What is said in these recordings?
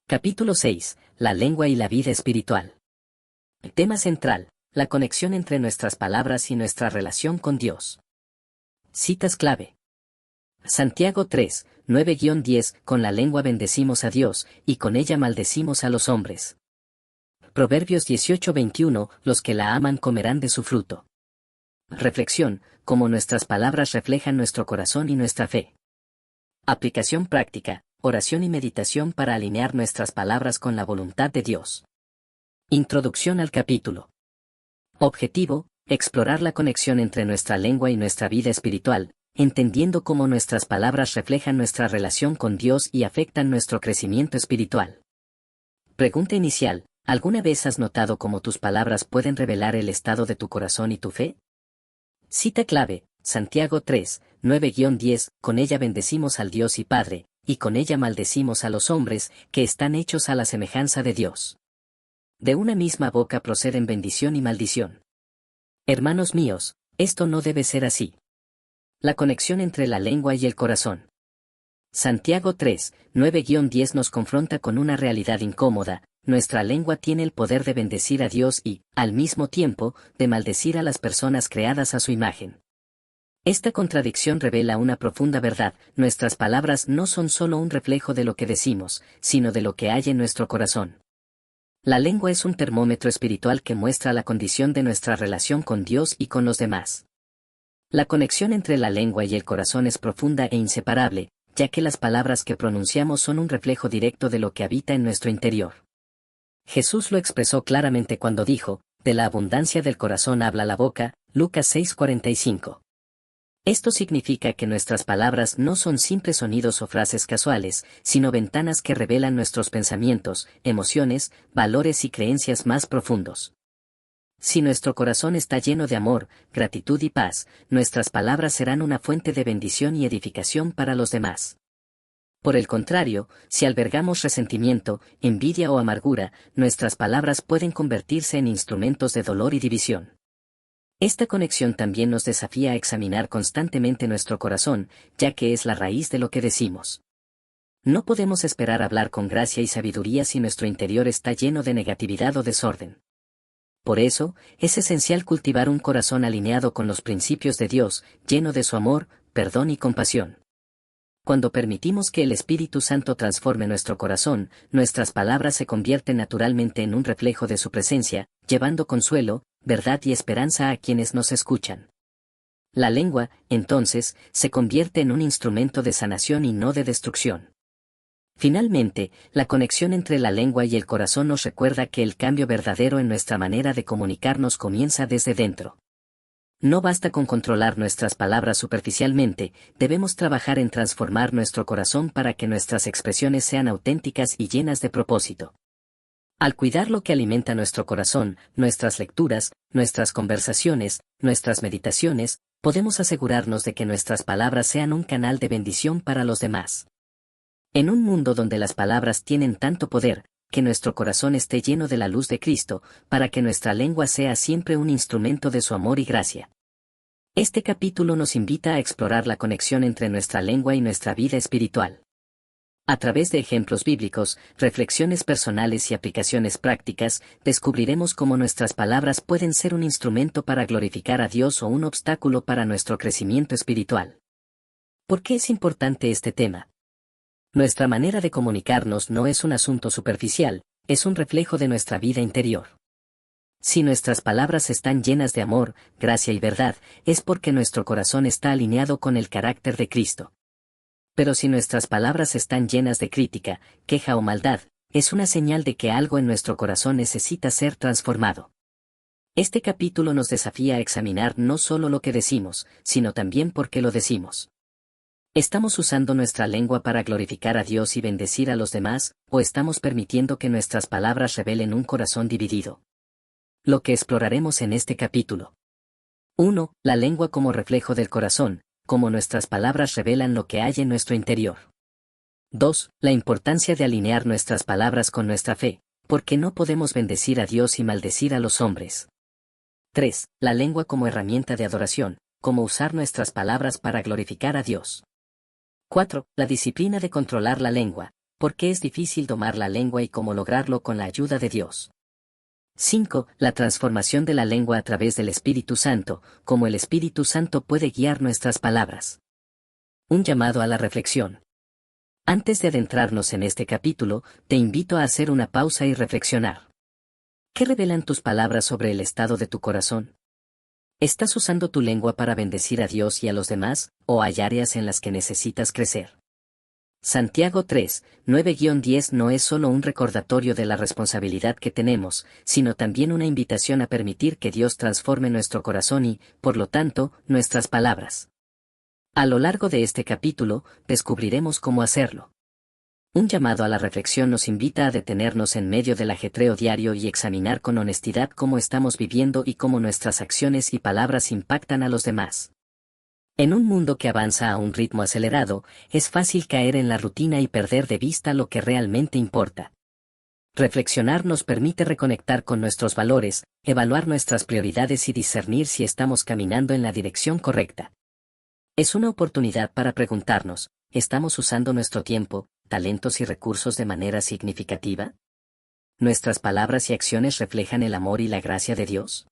Capítulo 6. La lengua y la vida espiritual. Tema central: la conexión entre nuestras palabras y nuestra relación con Dios. Citas clave. Santiago 3, 9-10. Con la lengua bendecimos a Dios, y con ella maldecimos a los hombres. Proverbios 18-21. Los que la aman comerán de su fruto. Reflexión: cómo nuestras palabras reflejan nuestro corazón y nuestra fe. Aplicación práctica: oración y meditación para alinear nuestras palabras con la voluntad de Dios. Introducción al capítulo. Objetivo: explorar la conexión entre nuestra lengua y nuestra vida espiritual, entendiendo cómo nuestras palabras reflejan nuestra relación con Dios y afectan nuestro crecimiento espiritual. Pregunta inicial: ¿alguna vez has notado cómo tus palabras pueden revelar el estado de tu corazón y tu fe? Cita clave: Santiago 3, 9-10. Con ella bendecimos al Dios y Padre, y con ella maldecimos a los hombres, que están hechos a la semejanza de Dios. De una misma boca proceden bendición y maldición. Hermanos míos, esto no debe ser así. La conexión entre la lengua y el corazón. Santiago 3, 9-10 nos confronta con una realidad incómoda: nuestra lengua tiene el poder de bendecir a Dios y, al mismo tiempo, de maldecir a las personas creadas a su imagen. Esta contradicción revela una profunda verdad: nuestras palabras no son solo un reflejo de lo que decimos, sino de lo que hay en nuestro corazón. La lengua es un termómetro espiritual que muestra la condición de nuestra relación con Dios y con los demás. La conexión entre la lengua y el corazón es profunda e inseparable, ya que las palabras que pronunciamos son un reflejo directo de lo que habita en nuestro interior. Jesús lo expresó claramente cuando dijo: de la abundancia del corazón habla la boca, Lucas 6:45. Esto significa que nuestras palabras no son simples sonidos o frases casuales, sino ventanas que revelan nuestros pensamientos, emociones, valores y creencias más profundos. Si nuestro corazón está lleno de amor, gratitud y paz, nuestras palabras serán una fuente de bendición y edificación para los demás. Por el contrario, si albergamos resentimiento, envidia o amargura, nuestras palabras pueden convertirse en instrumentos de dolor y división. Esta conexión también nos desafía a examinar constantemente nuestro corazón, ya que es la raíz de lo que decimos. No podemos esperar hablar con gracia y sabiduría si nuestro interior está lleno de negatividad o desorden. Por eso, es esencial cultivar un corazón alineado con los principios de Dios, lleno de su amor, perdón y compasión. Cuando permitimos que el Espíritu Santo transforme nuestro corazón, nuestras palabras se convierten naturalmente en un reflejo de su presencia, llevando consuelo, verdad y esperanza a quienes nos escuchan. La lengua, entonces, se convierte en un instrumento de sanación y no de destrucción. Finalmente, la conexión entre la lengua y el corazón nos recuerda que el cambio verdadero en nuestra manera de comunicarnos comienza desde dentro. No basta con controlar nuestras palabras superficialmente, debemos trabajar en transformar nuestro corazón para que nuestras expresiones sean auténticas y llenas de propósito. Al cuidar lo que alimenta nuestro corazón, nuestras lecturas, nuestras conversaciones, nuestras meditaciones, podemos asegurarnos de que nuestras palabras sean un canal de bendición para los demás. En un mundo donde las palabras tienen tanto poder, que nuestro corazón esté lleno de la luz de Cristo, para que nuestra lengua sea siempre un instrumento de su amor y gracia. Este capítulo nos invita a explorar la conexión entre nuestra lengua y nuestra vida espiritual. A través de ejemplos bíblicos, reflexiones personales y aplicaciones prácticas, descubriremos cómo nuestras palabras pueden ser un instrumento para glorificar a Dios o un obstáculo para nuestro crecimiento espiritual. ¿Por qué es importante este tema? Nuestra manera de comunicarnos no es un asunto superficial, es un reflejo de nuestra vida interior. Si nuestras palabras están llenas de amor, gracia y verdad, es porque nuestro corazón está alineado con el carácter de Cristo. Pero si nuestras palabras están llenas de crítica, queja o maldad, es una señal de que algo en nuestro corazón necesita ser transformado. Este capítulo nos desafía a examinar no solo lo que decimos, sino también por qué lo decimos. ¿Estamos usando nuestra lengua para glorificar a Dios y bendecir a los demás, o estamos permitiendo que nuestras palabras revelen un corazón dividido? Lo que exploraremos en este capítulo. 1. La lengua como reflejo del corazón, cómo nuestras palabras revelan lo que hay en nuestro interior. 2. La importancia de alinear nuestras palabras con nuestra fe, porque no podemos bendecir a Dios y maldecir a los hombres. 3. La lengua como herramienta de adoración, cómo usar nuestras palabras para glorificar a Dios. 4. La disciplina de controlar la lengua, ¿Por qué es difícil domar la lengua y cómo lograrlo con la ayuda de Dios? 5. La transformación de la lengua a través del Espíritu Santo, cómo el Espíritu Santo puede guiar nuestras palabras. Un llamado a la reflexión. Antes de adentrarnos en este capítulo, te invito a hacer una pausa y reflexionar. ¿Qué revelan tus palabras sobre el estado de tu corazón? ¿Estás usando tu lengua para bendecir a Dios y a los demás, o hay áreas en las que necesitas crecer? Santiago 3, 9-10 no es solo un recordatorio de la responsabilidad que tenemos, sino también una invitación a permitir que Dios transforme nuestro corazón y, por lo tanto, nuestras palabras. A lo largo de este capítulo, descubriremos cómo hacerlo. Un llamado a la reflexión nos invita a detenernos en medio del ajetreo diario y examinar con honestidad cómo estamos viviendo y cómo nuestras acciones y palabras impactan a los demás. En un mundo que avanza a un ritmo acelerado, es fácil caer en la rutina y perder de vista lo que realmente importa. Reflexionar nos permite reconectar con nuestros valores, evaluar nuestras prioridades y discernir si estamos caminando en la dirección correcta. Es una oportunidad para preguntarnos, ¿estamos usando nuestro tiempo, talentos y recursos de manera significativa? ¿Nuestras palabras y acciones reflejan el amor y la gracia de Dios?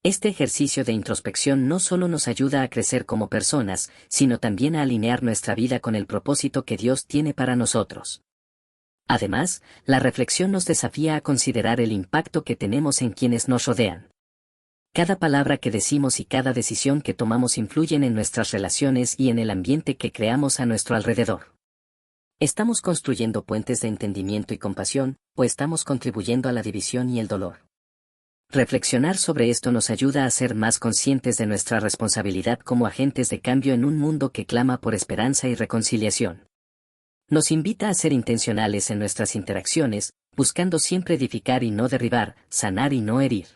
Este ejercicio de introspección no solo nos ayuda a crecer como personas, sino también a alinear nuestra vida con el propósito que Dios tiene para nosotros. Además, la reflexión nos desafía a considerar el impacto que tenemos en quienes nos rodean. Cada palabra que decimos y cada decisión que tomamos influyen en nuestras relaciones y en el ambiente que creamos a nuestro alrededor. ¿Estamos construyendo puentes de entendimiento y compasión, o estamos contribuyendo a la división y el dolor? Reflexionar sobre esto nos ayuda a ser más conscientes de nuestra responsabilidad como agentes de cambio en un mundo que clama por esperanza y reconciliación. Nos invita a ser intencionales en nuestras interacciones, buscando siempre edificar y no derribar, sanar y no herir.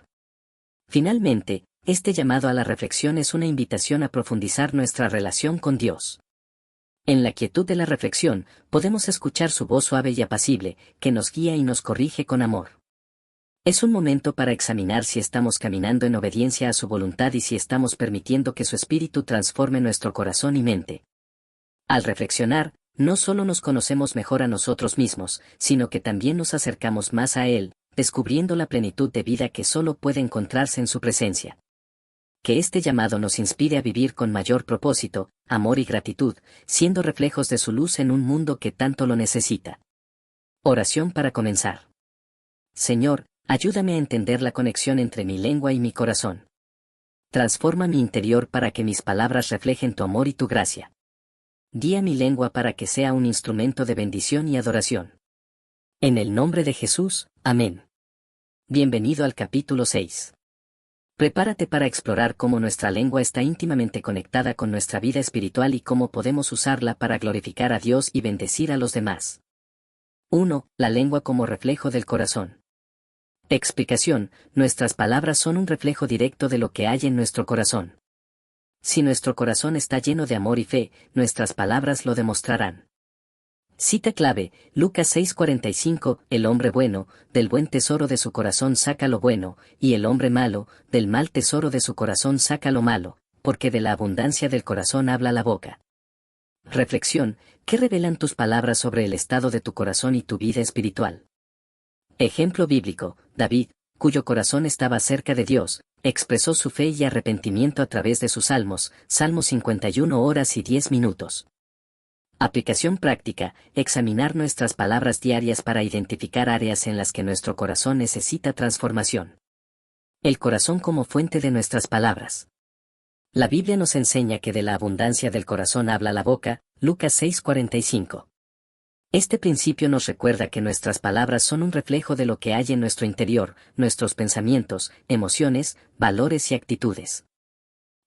Finalmente, este llamado a la reflexión es una invitación a profundizar nuestra relación con Dios. En la quietud de la reflexión, podemos escuchar su voz suave y apacible, que nos guía y nos corrige con amor. Es un momento para examinar si estamos caminando en obediencia a su voluntad y si estamos permitiendo que su Espíritu transforme nuestro corazón y mente. Al reflexionar, no solo nos conocemos mejor a nosotros mismos, sino que también nos acercamos más a Él, descubriendo la plenitud de vida que solo puede encontrarse en su presencia. Que este llamado nos inspire a vivir con mayor propósito, amor y gratitud, siendo reflejos de su luz en un mundo que tanto lo necesita. Oración para comenzar. Señor, ayúdame a entender la conexión entre mi lengua y mi corazón. Transforma mi interior para que mis palabras reflejen tu amor y tu gracia. Guía mi lengua para que sea un instrumento de bendición y adoración. En el nombre de Jesús, amén. Bienvenido al capítulo 6. Prepárate para explorar cómo nuestra lengua está íntimamente conectada con nuestra vida espiritual y cómo podemos usarla para glorificar a Dios y bendecir a los demás. 1. La lengua como reflejo del corazón. Explicación: nuestras palabras son un reflejo directo de lo que hay en nuestro corazón. Si nuestro corazón está lleno de amor y fe, nuestras palabras lo demostrarán. Cita clave, Lucas 6:45, el hombre bueno, del buen tesoro de su corazón saca lo bueno, y el hombre malo, del mal tesoro de su corazón saca lo malo, porque de la abundancia del corazón habla la boca. Reflexión: ¿qué revelan tus palabras sobre el estado de tu corazón y tu vida espiritual? Ejemplo bíblico: David, cuyo corazón estaba cerca de Dios, expresó su fe y arrepentimiento a través de sus salmos, Salmo 51 horas y 10 minutos. Aplicación práctica: examinar nuestras palabras diarias para identificar áreas en las que nuestro corazón necesita transformación. El corazón como fuente de nuestras palabras. La Biblia nos enseña que de la abundancia del corazón habla la boca, Lucas 6:45. Este principio nos recuerda que nuestras palabras son un reflejo de lo que hay en nuestro interior, nuestros pensamientos, emociones, valores y actitudes.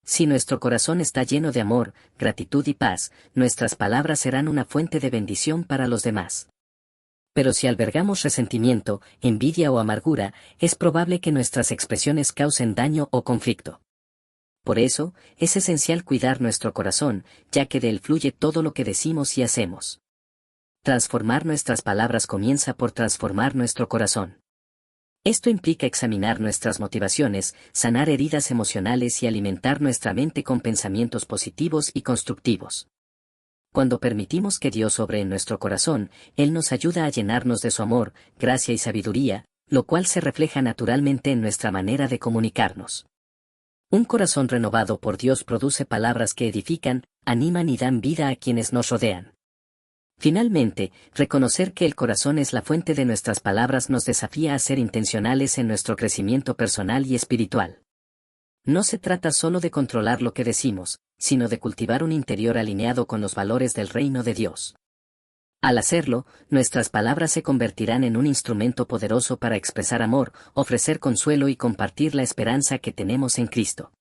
Si nuestro corazón está lleno de amor, gratitud y paz, nuestras palabras serán una fuente de bendición para los demás. Pero si albergamos resentimiento, envidia o amargura, es probable que nuestras expresiones causen daño o conflicto. Por eso, es esencial cuidar nuestro corazón, ya que de él fluye todo lo que decimos y hacemos. Transformar nuestras palabras comienza por transformar nuestro corazón. Esto implica examinar nuestras motivaciones, sanar heridas emocionales y alimentar nuestra mente con pensamientos positivos y constructivos. Cuando permitimos que Dios obre en nuestro corazón, Él nos ayuda a llenarnos de su amor, gracia y sabiduría, lo cual se refleja naturalmente en nuestra manera de comunicarnos. Un corazón renovado por Dios produce palabras que edifican, animan y dan vida a quienes nos rodean. Finalmente, reconocer que el corazón es la fuente de nuestras palabras nos desafía a ser intencionales en nuestro crecimiento personal y espiritual. No se trata solo de controlar lo que decimos, sino de cultivar un interior alineado con los valores del reino de Dios. Al hacerlo, nuestras palabras se convertirán en un instrumento poderoso para expresar amor, ofrecer consuelo y compartir la esperanza que tenemos en Cristo.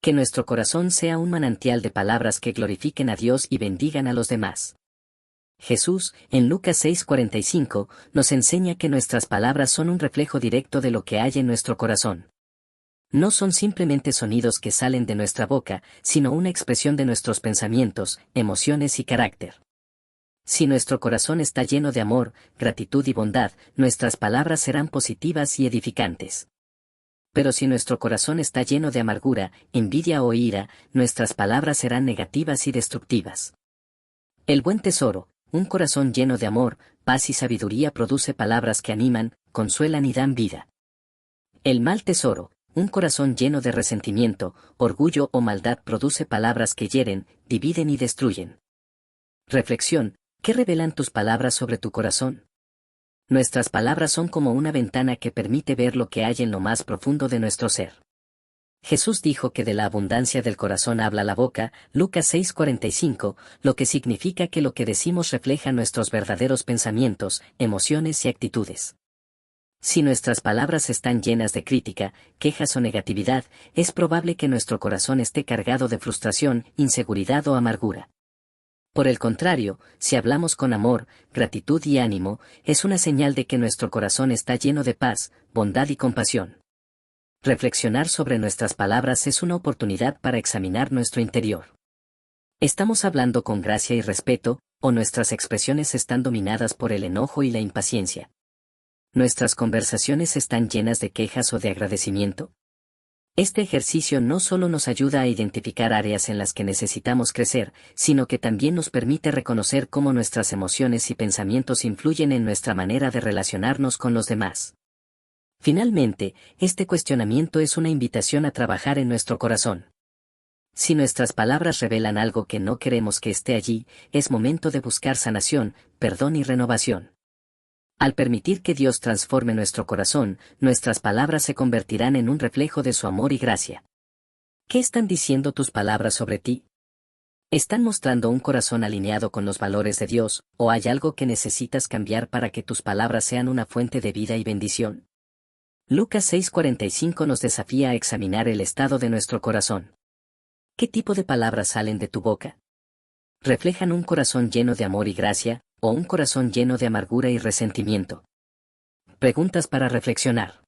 Que nuestro corazón sea un manantial de palabras que glorifiquen a Dios y bendigan a los demás. Jesús, en Lucas 6:45, nos enseña que nuestras palabras son un reflejo directo de lo que hay en nuestro corazón. No son simplemente sonidos que salen de nuestra boca, sino una expresión de nuestros pensamientos, emociones y carácter. Si nuestro corazón está lleno de amor, gratitud y bondad, nuestras palabras serán positivas y edificantes. Pero si nuestro corazón está lleno de amargura, envidia o ira, nuestras palabras serán negativas y destructivas. El buen tesoro, un corazón lleno de amor, paz y sabiduría produce palabras que animan, consuelan y dan vida. El mal tesoro, un corazón lleno de resentimiento, orgullo o maldad produce palabras que hieren, dividen y destruyen. Reflexión, ¿qué revelan tus palabras sobre tu corazón? Nuestras palabras son como una ventana que permite ver lo que hay en lo más profundo de nuestro ser. Jesús dijo que de la abundancia del corazón habla la boca, Lucas 6:45, lo que significa que lo que decimos refleja nuestros verdaderos pensamientos, emociones y actitudes. Si nuestras palabras están llenas de crítica, quejas o negatividad, es probable que nuestro corazón esté cargado de frustración, inseguridad o amargura. Por el contrario, si hablamos con amor, gratitud y ánimo, es una señal de que nuestro corazón está lleno de paz, bondad y compasión. Reflexionar sobre nuestras palabras es una oportunidad para examinar nuestro interior. ¿Estamos hablando con gracia y respeto, o nuestras expresiones están dominadas por el enojo y la impaciencia? ¿Nuestras conversaciones están llenas de quejas o de agradecimiento? Este ejercicio no solo nos ayuda a identificar áreas en las que necesitamos crecer, sino que también nos permite reconocer cómo nuestras emociones y pensamientos influyen en nuestra manera de relacionarnos con los demás. Finalmente, este cuestionamiento es una invitación a trabajar en nuestro corazón. Si nuestras palabras revelan algo que no queremos que esté allí, es momento de buscar sanación, perdón y renovación. Al permitir que Dios transforme nuestro corazón, nuestras palabras se convertirán en un reflejo de su amor y gracia. ¿Qué están diciendo tus palabras sobre ti? ¿Están mostrando un corazón alineado con los valores de Dios, o hay algo que necesitas cambiar para que tus palabras sean una fuente de vida y bendición? Lucas 6:45 nos desafía a examinar el estado de nuestro corazón. ¿Qué tipo de palabras salen de tu boca? ¿Reflejan un corazón lleno de amor y gracia, o un corazón lleno de amargura y resentimiento? Preguntas para reflexionar.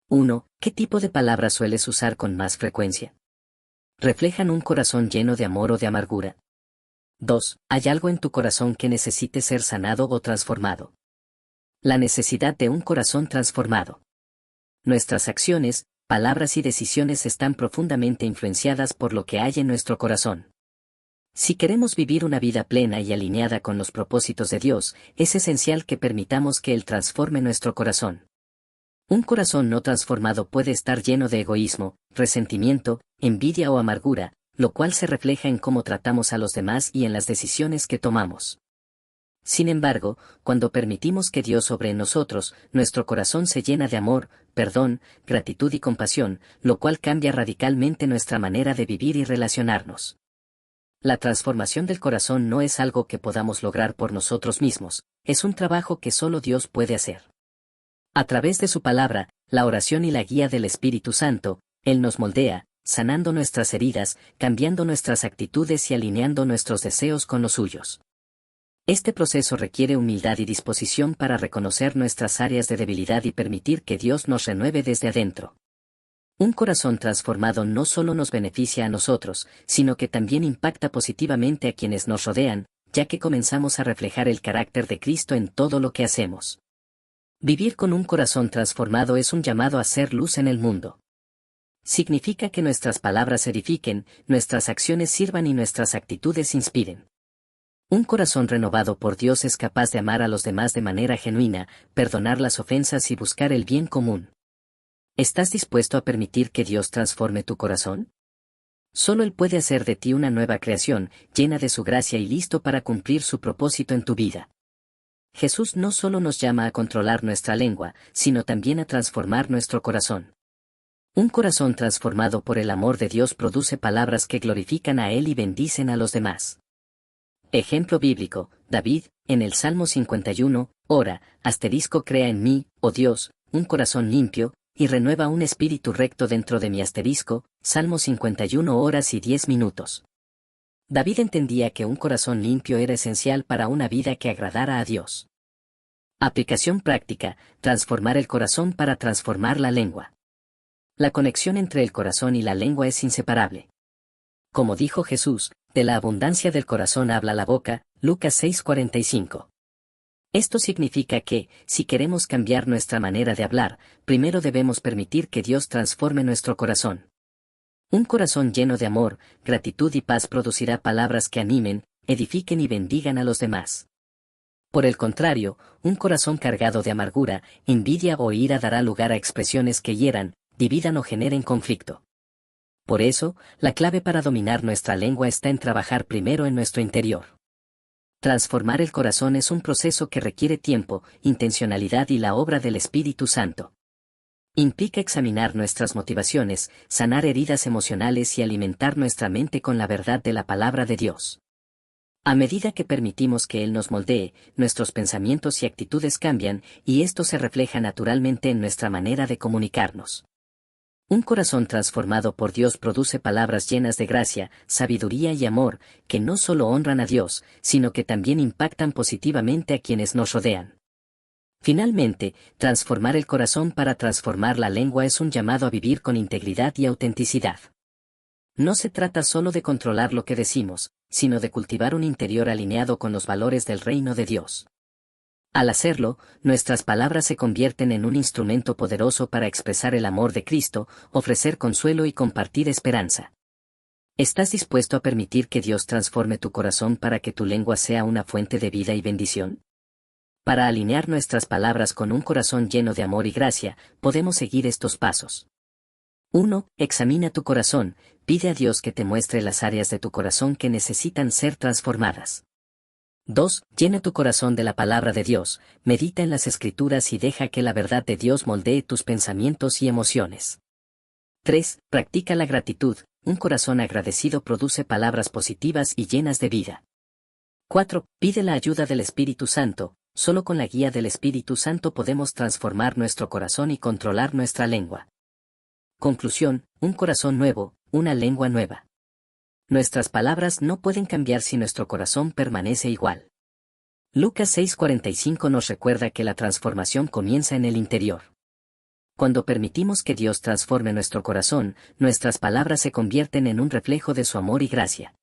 1. ¿Qué tipo de palabras sueles usar con más frecuencia? ¿Reflejan un corazón lleno de amor o de amargura? 2. ¿Hay algo en tu corazón que necesite ser sanado o transformado? La necesidad de un corazón transformado. Nuestras acciones, palabras y decisiones están profundamente influenciadas por lo que hay en nuestro corazón. Si queremos vivir una vida plena y alineada con los propósitos de Dios, es esencial que permitamos que Él transforme nuestro corazón. Un corazón no transformado puede estar lleno de egoísmo, resentimiento, envidia o amargura, lo cual se refleja en cómo tratamos a los demás y en las decisiones que tomamos. Sin embargo, cuando permitimos que Dios obre en nosotros, nuestro corazón se llena de amor, perdón, gratitud y compasión, lo cual cambia radicalmente nuestra manera de vivir y relacionarnos. La transformación del corazón no es algo que podamos lograr por nosotros mismos, es un trabajo que solo Dios puede hacer. A través de su palabra, la oración y la guía del Espíritu Santo, Él nos moldea, sanando nuestras heridas, cambiando nuestras actitudes y alineando nuestros deseos con los suyos. Este proceso requiere humildad y disposición para reconocer nuestras áreas de debilidad y permitir que Dios nos renueve desde adentro. Un corazón transformado no solo nos beneficia a nosotros, sino que también impacta positivamente a quienes nos rodean, ya que comenzamos a reflejar el carácter de Cristo en todo lo que hacemos. Vivir con un corazón transformado es un llamado a ser luz en el mundo. Significa que nuestras palabras edifiquen, nuestras acciones sirvan y nuestras actitudes inspiren. Un corazón renovado por Dios es capaz de amar a los demás de manera genuina, perdonar las ofensas y buscar el bien común. ¿Estás dispuesto a permitir que Dios transforme tu corazón? Solo Él puede hacer de ti una nueva creación, llena de su gracia y listo para cumplir su propósito en tu vida. Jesús no solo nos llama a controlar nuestra lengua, sino también a transformar nuestro corazón. Un corazón transformado por el amor de Dios produce palabras que glorifican a Él y bendicen a los demás. Ejemplo bíblico, David, en el Salmo 51, ora, crea en mí, oh Dios, un corazón limpio, y renueva un espíritu recto dentro de mi Salmo 51 horas y 10 minutos. David entendía que un corazón limpio era esencial para una vida que agradara a Dios. Aplicación práctica, transformar el corazón para transformar la lengua. La conexión entre el corazón y la lengua es inseparable. Como dijo Jesús, de la abundancia del corazón habla la boca, Lucas 6:45. Esto significa que, si queremos cambiar nuestra manera de hablar, primero debemos permitir que Dios transforme nuestro corazón. Un corazón lleno de amor, gratitud y paz producirá palabras que animen, edifiquen y bendigan a los demás. Por el contrario, un corazón cargado de amargura, envidia o ira dará lugar a expresiones que hieran, dividan o generen conflicto. Por eso, la clave para dominar nuestra lengua está en trabajar primero en nuestro interior. Transformar el corazón es un proceso que requiere tiempo, intencionalidad y la obra del Espíritu Santo. Implica examinar nuestras motivaciones, sanar heridas emocionales y alimentar nuestra mente con la verdad de la palabra de Dios. A medida que permitimos que Él nos moldee, nuestros pensamientos y actitudes cambian, y esto se refleja naturalmente en nuestra manera de comunicarnos. Un corazón transformado por Dios produce palabras llenas de gracia, sabiduría y amor, que no solo honran a Dios, sino que también impactan positivamente a quienes nos rodean. Finalmente, transformar el corazón para transformar la lengua es un llamado a vivir con integridad y autenticidad. No se trata solo de controlar lo que decimos, sino de cultivar un interior alineado con los valores del reino de Dios. Al hacerlo, nuestras palabras se convierten en un instrumento poderoso para expresar el amor de Cristo, ofrecer consuelo y compartir esperanza. ¿Estás dispuesto a permitir que Dios transforme tu corazón para que tu lengua sea una fuente de vida y bendición? Para alinear nuestras palabras con un corazón lleno de amor y gracia, podemos seguir estos pasos. 1. Examina tu corazón, pide a Dios que te muestre las áreas de tu corazón que necesitan ser transformadas. 2. Llena tu corazón de la palabra de Dios, medita en las Escrituras y deja que la verdad de Dios moldee tus pensamientos y emociones. 3. Practica la gratitud, un corazón agradecido produce palabras positivas y llenas de vida. 4. Pide la ayuda del Espíritu Santo, solo con la guía del Espíritu Santo podemos transformar nuestro corazón y controlar nuestra lengua. Conclusión, un corazón nuevo, una lengua nueva. Nuestras palabras no pueden cambiar si nuestro corazón permanece igual. Lucas 6:45 nos recuerda que la transformación comienza en el interior. Cuando permitimos que Dios transforme nuestro corazón, nuestras palabras se convierten en un reflejo de su amor y gracia.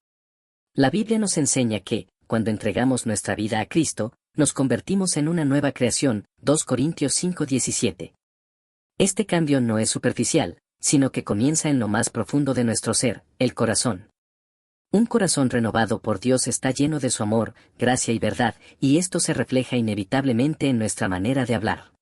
La Biblia nos enseña que, cuando entregamos nuestra vida a Cristo, nos convertimos en una nueva creación, 2 Corintios 5:17. Este cambio no es superficial, sino que comienza en lo más profundo de nuestro ser, el corazón. Un corazón renovado por Dios está lleno de su amor, gracia y verdad, y esto se refleja inevitablemente en nuestra manera de hablar.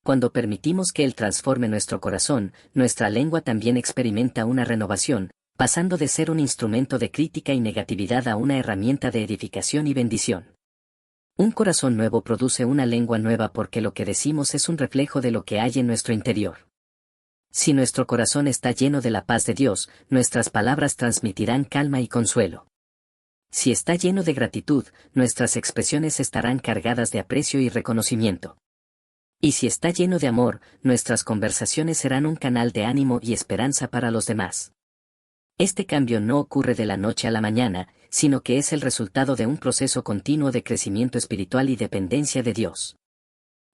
Cuando permitimos que Él transforme nuestro corazón, nuestra lengua también experimenta una renovación, pasando de ser un instrumento de crítica y negatividad a una herramienta de edificación y bendición. Un corazón nuevo produce una lengua nueva porque lo que decimos es un reflejo de lo que hay en nuestro interior. Si nuestro corazón está lleno de la paz de Dios, nuestras palabras transmitirán calma y consuelo. Si está lleno de gratitud, nuestras expresiones estarán cargadas de aprecio y reconocimiento. Y si está lleno de amor, nuestras conversaciones serán un canal de ánimo y esperanza para los demás. Este cambio no ocurre de la noche a la mañana, sino que es el resultado de un proceso continuo de crecimiento espiritual y dependencia de Dios.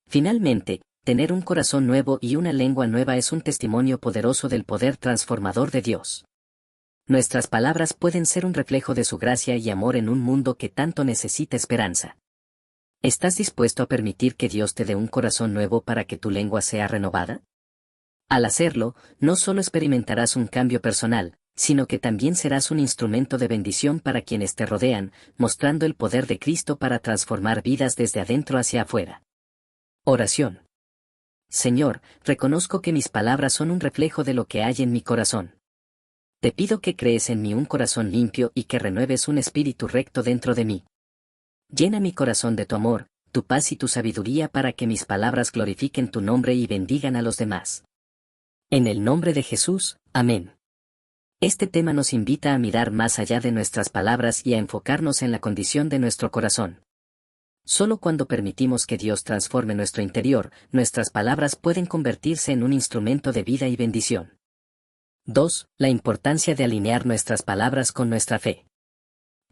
Finalmente, tener un corazón nuevo y una lengua nueva es un testimonio poderoso del poder transformador de Dios. Nuestras palabras pueden ser un reflejo de su gracia y amor en un mundo que tanto necesita esperanza. ¿Estás dispuesto a permitir que Dios te dé un corazón nuevo para que tu lengua sea renovada? Al hacerlo, no solo experimentarás un cambio personal, sino que también serás un instrumento de bendición para quienes te rodean, mostrando el poder de Cristo para transformar vidas desde adentro hacia afuera. Oración. Señor, reconozco que mis palabras son un reflejo de lo que hay en mi corazón. Te pido que crees en mí un corazón limpio y que renueves un espíritu recto dentro de mí. Llena mi corazón de tu amor, tu paz y tu sabiduría para que mis palabras glorifiquen tu nombre y bendigan a los demás. En el nombre de Jesús, amén. Este tema nos invita a mirar más allá de nuestras palabras y a enfocarnos en la condición de nuestro corazón. Solo cuando permitimos que Dios transforme nuestro interior, nuestras palabras pueden convertirse en un instrumento de vida y bendición. 2. La importancia de alinear nuestras palabras con nuestra fe.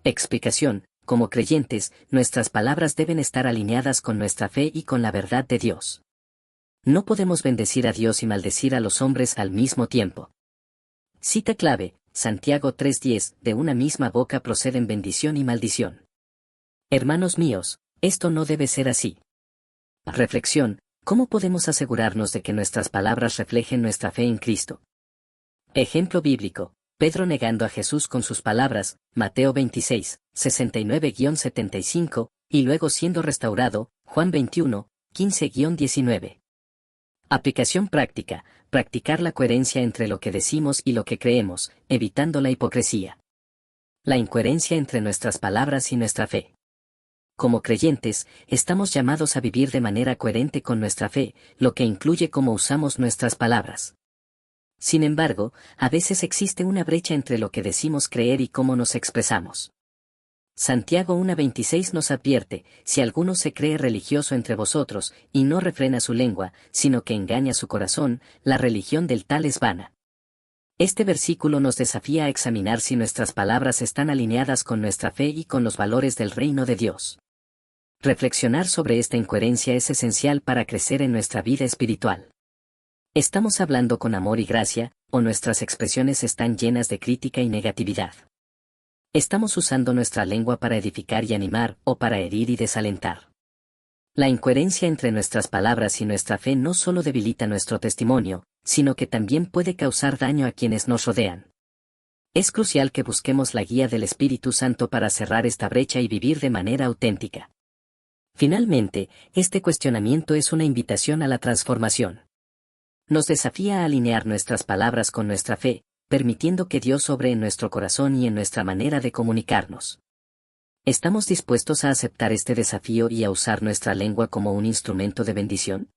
Explicación. Como creyentes, nuestras palabras deben estar alineadas con nuestra fe y con la verdad de Dios. No podemos bendecir a Dios y maldecir a los hombres al mismo tiempo. Cita clave, Santiago 3:10, de una misma boca proceden bendición y maldición. Hermanos míos, esto no debe ser así. Reflexión, ¿cómo podemos asegurarnos de que nuestras palabras reflejen nuestra fe en Cristo? Ejemplo bíblico, Pedro negando a Jesús con sus palabras, Mateo 26, 69-75, y luego siendo restaurado, Juan 21, 15-19. Aplicación práctica, practicar la coherencia entre lo que decimos y lo que creemos, evitando la hipocresía. La incoherencia entre nuestras palabras y nuestra fe. Como creyentes, estamos llamados a vivir de manera coherente con nuestra fe, lo que incluye cómo usamos nuestras palabras. Sin embargo, a veces existe una brecha entre lo que decimos creer y cómo nos expresamos. Santiago 1:26 nos advierte, si alguno se cree religioso entre vosotros, y no refrena su lengua, sino que engaña su corazón, la religión del tal es vana. Este versículo nos desafía a examinar si nuestras palabras están alineadas con nuestra fe y con los valores del reino de Dios. Reflexionar sobre esta incoherencia es esencial para crecer en nuestra vida espiritual. ¿Estamos hablando con amor y gracia, o nuestras expresiones están llenas de crítica y negatividad? ¿Estamos usando nuestra lengua para edificar y animar, o para herir y desalentar? La incoherencia entre nuestras palabras y nuestra fe no solo debilita nuestro testimonio, sino que también puede causar daño a quienes nos rodean. Es crucial que busquemos la guía del Espíritu Santo para cerrar esta brecha y vivir de manera auténtica. Finalmente, este cuestionamiento es una invitación a la transformación. Nos desafía a alinear nuestras palabras con nuestra fe, permitiendo que Dios obre en nuestro corazón y en nuestra manera de comunicarnos. ¿Estamos dispuestos a aceptar este desafío y a usar nuestra lengua como un instrumento de bendición?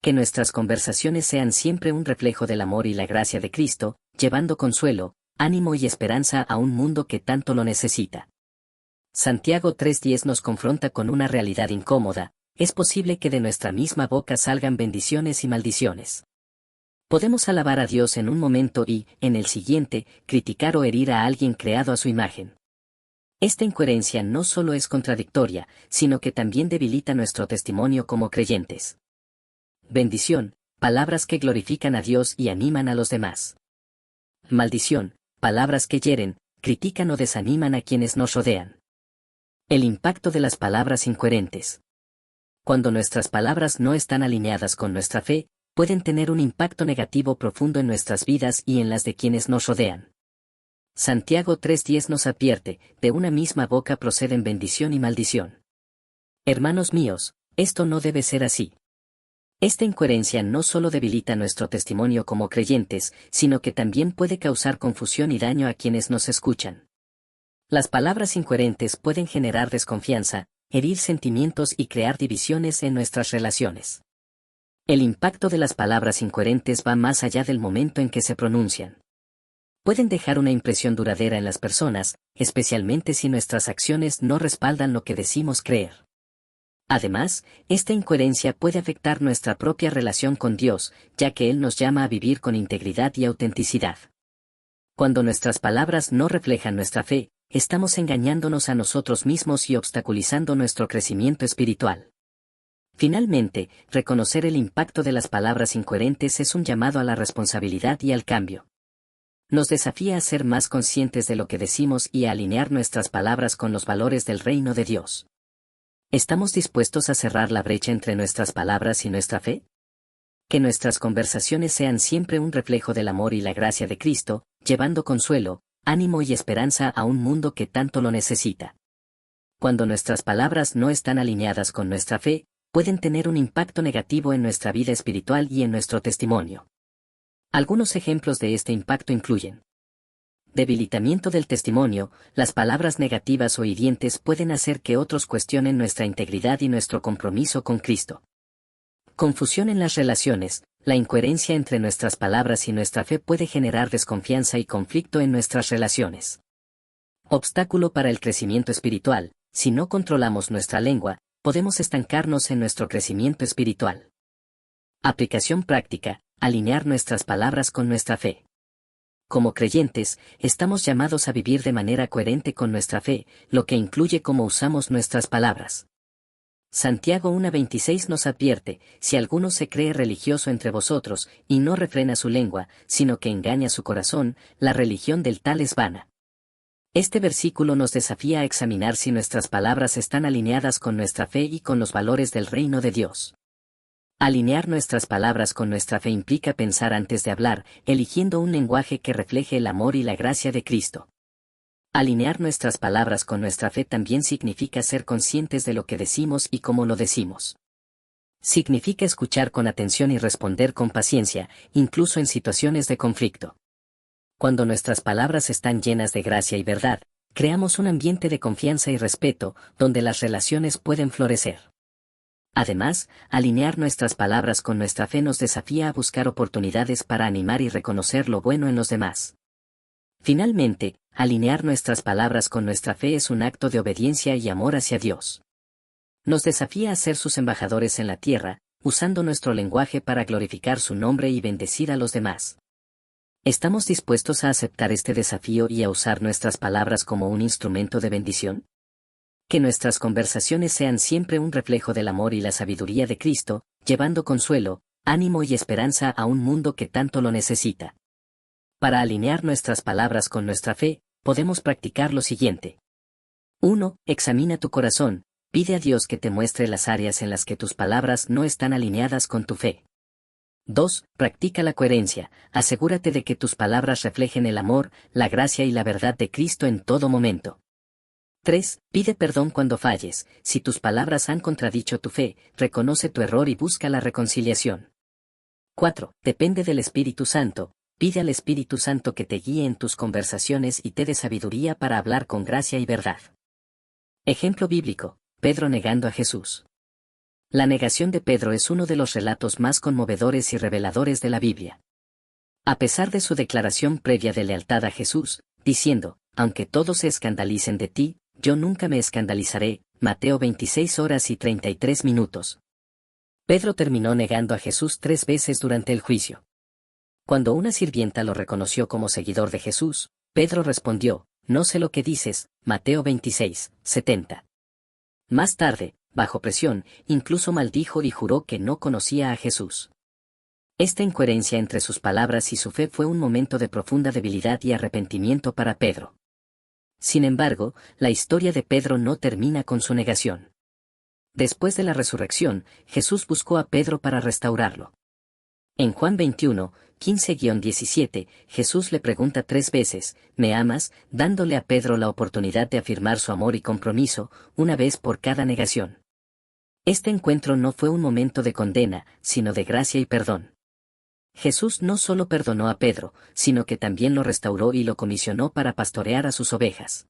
Que nuestras conversaciones sean siempre un reflejo del amor y la gracia de Cristo, llevando consuelo, ánimo y esperanza a un mundo que tanto lo necesita. Santiago 3:10 nos confronta con una realidad incómoda: es posible que de nuestra misma boca salgan bendiciones y maldiciones. Podemos alabar a Dios en un momento y, en el siguiente, criticar o herir a alguien creado a su imagen. Esta incoherencia no solo es contradictoria, sino que también debilita nuestro testimonio como creyentes. Bendición, palabras que glorifican a Dios y animan a los demás. Maldición, palabras que hieren, critican o desaniman a quienes nos rodean. El impacto de las palabras incoherentes. Cuando nuestras palabras no están alineadas con nuestra fe, pueden tener un impacto negativo profundo en nuestras vidas y en las de quienes nos rodean. Santiago 3:10 nos advierte, de una misma boca proceden bendición y maldición. Hermanos míos, esto no debe ser así. Esta incoherencia no solo debilita nuestro testimonio como creyentes, sino que también puede causar confusión y daño a quienes nos escuchan. Las palabras incoherentes pueden generar desconfianza, herir sentimientos y crear divisiones en nuestras relaciones. El impacto de las palabras incoherentes va más allá del momento en que se pronuncian. Pueden dejar una impresión duradera en las personas, especialmente si nuestras acciones no respaldan lo que decimos creer. Además, esta incoherencia puede afectar nuestra propia relación con Dios, ya que Él nos llama a vivir con integridad y autenticidad. Cuando nuestras palabras no reflejan nuestra fe, estamos engañándonos a nosotros mismos y obstaculizando nuestro crecimiento espiritual. Finalmente, reconocer el impacto de las palabras incoherentes es un llamado a la responsabilidad y al cambio. Nos desafía a ser más conscientes de lo que decimos y a alinear nuestras palabras con los valores del reino de Dios. ¿Estamos dispuestos a cerrar la brecha entre nuestras palabras y nuestra fe? Que nuestras conversaciones sean siempre un reflejo del amor y la gracia de Cristo, llevando consuelo, ánimo y esperanza a un mundo que tanto lo necesita. Cuando nuestras palabras no están alineadas con nuestra fe, pueden tener un impacto negativo en nuestra vida espiritual y en nuestro testimonio. Algunos ejemplos de este impacto incluyen: debilitamiento del testimonio. Las palabras negativas o hirientes pueden hacer que otros cuestionen nuestra integridad y nuestro compromiso con Cristo. Confusión en las relaciones. La incoherencia entre nuestras palabras y nuestra fe puede generar desconfianza y conflicto en nuestras relaciones. Obstáculo para el crecimiento espiritual. Si no controlamos nuestra lengua, podemos estancarnos en nuestro crecimiento espiritual. Aplicación práctica. Alinear nuestras palabras con nuestra fe. Como creyentes, estamos llamados a vivir de manera coherente con nuestra fe, lo que incluye cómo usamos nuestras palabras. Santiago 1:26 nos advierte: si alguno se cree religioso entre vosotros, y no refrena su lengua, sino que engaña su corazón, la religión del tal es vana. Este versículo nos desafía a examinar si nuestras palabras están alineadas con nuestra fe y con los valores del reino de Dios. Alinear nuestras palabras con nuestra fe implica pensar antes de hablar, eligiendo un lenguaje que refleje el amor y la gracia de Cristo. Alinear nuestras palabras con nuestra fe también significa ser conscientes de lo que decimos y cómo lo decimos. Significa escuchar con atención y responder con paciencia, incluso en situaciones de conflicto. Cuando nuestras palabras están llenas de gracia y verdad, creamos un ambiente de confianza y respeto, donde las relaciones pueden florecer. Además, alinear nuestras palabras con nuestra fe nos desafía a buscar oportunidades para animar y reconocer lo bueno en los demás. Finalmente, alinear nuestras palabras con nuestra fe es un acto de obediencia y amor hacia Dios. Nos desafía a ser sus embajadores en la tierra, usando nuestro lenguaje para glorificar su nombre y bendecir a los demás. ¿Estamos dispuestos a aceptar este desafío y a usar nuestras palabras como un instrumento de bendición? Que nuestras conversaciones sean siempre un reflejo del amor y la sabiduría de Cristo, llevando consuelo, ánimo y esperanza a un mundo que tanto lo necesita. Para alinear nuestras palabras con nuestra fe, podemos practicar lo siguiente. 1. Examina tu corazón. Pide a Dios que te muestre las áreas en las que tus palabras no están alineadas con tu fe. 2. Practica la coherencia. Asegúrate de que tus palabras reflejen el amor, la gracia y la verdad de Cristo en todo momento. 3. Pide perdón cuando falles. Si tus palabras han contradicho tu fe, reconoce tu error y busca la reconciliación. 4. Depende del Espíritu Santo. Pide al Espíritu Santo que te guíe en tus conversaciones y te dé sabiduría para hablar con gracia y verdad. Ejemplo bíblico: Pedro negando a Jesús. La negación de Pedro es uno de los relatos más conmovedores y reveladores de la Biblia. A pesar de su declaración previa de lealtad a Jesús, diciendo: aunque todos se escandalicen de ti, yo nunca me escandalizaré, Mateo 26:33. Pedro terminó negando a Jesús 3 veces durante el juicio. Cuando una sirvienta lo reconoció como seguidor de Jesús, Pedro respondió: no sé lo que dices, Mateo 26:70. Más tarde, bajo presión, incluso maldijo y juró que no conocía a Jesús. Esta incoherencia entre sus palabras y su fe fue un momento de profunda debilidad y arrepentimiento para Pedro. Sin embargo, la historia de Pedro no termina con su negación. Después de la resurrección, Jesús buscó a Pedro para restaurarlo. En Juan 21:15-17, Jesús le pregunta 3 veces: ¿me amas?, dándole a Pedro la oportunidad de afirmar su amor y compromiso, una vez por cada negación. Este encuentro no fue un momento de condena, sino de gracia y perdón. Jesús no solo perdonó a Pedro, sino que también lo restauró y lo comisionó para pastorear a sus ovejas.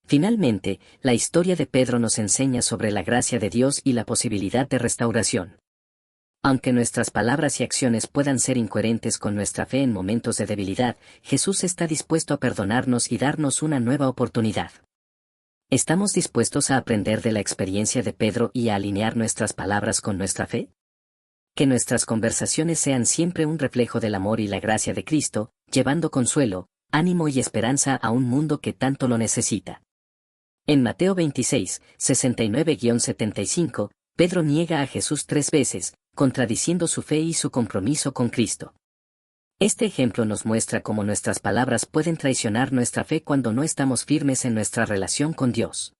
Finalmente, la historia de Pedro nos enseña sobre la gracia de Dios y la posibilidad de restauración. Aunque nuestras palabras y acciones puedan ser incoherentes con nuestra fe en momentos de debilidad, Jesús está dispuesto a perdonarnos y darnos una nueva oportunidad. ¿Estamos dispuestos a aprender de la experiencia de Pedro y a alinear nuestras palabras con nuestra fe? Que nuestras conversaciones sean siempre un reflejo del amor y la gracia de Cristo, llevando consuelo, ánimo y esperanza a un mundo que tanto lo necesita. En Mateo 26:69-75, Pedro niega a Jesús 3 veces, contradiciendo su fe y su compromiso con Cristo. Este ejemplo nos muestra cómo nuestras palabras pueden traicionar nuestra fe cuando no estamos firmes en nuestra relación con Dios.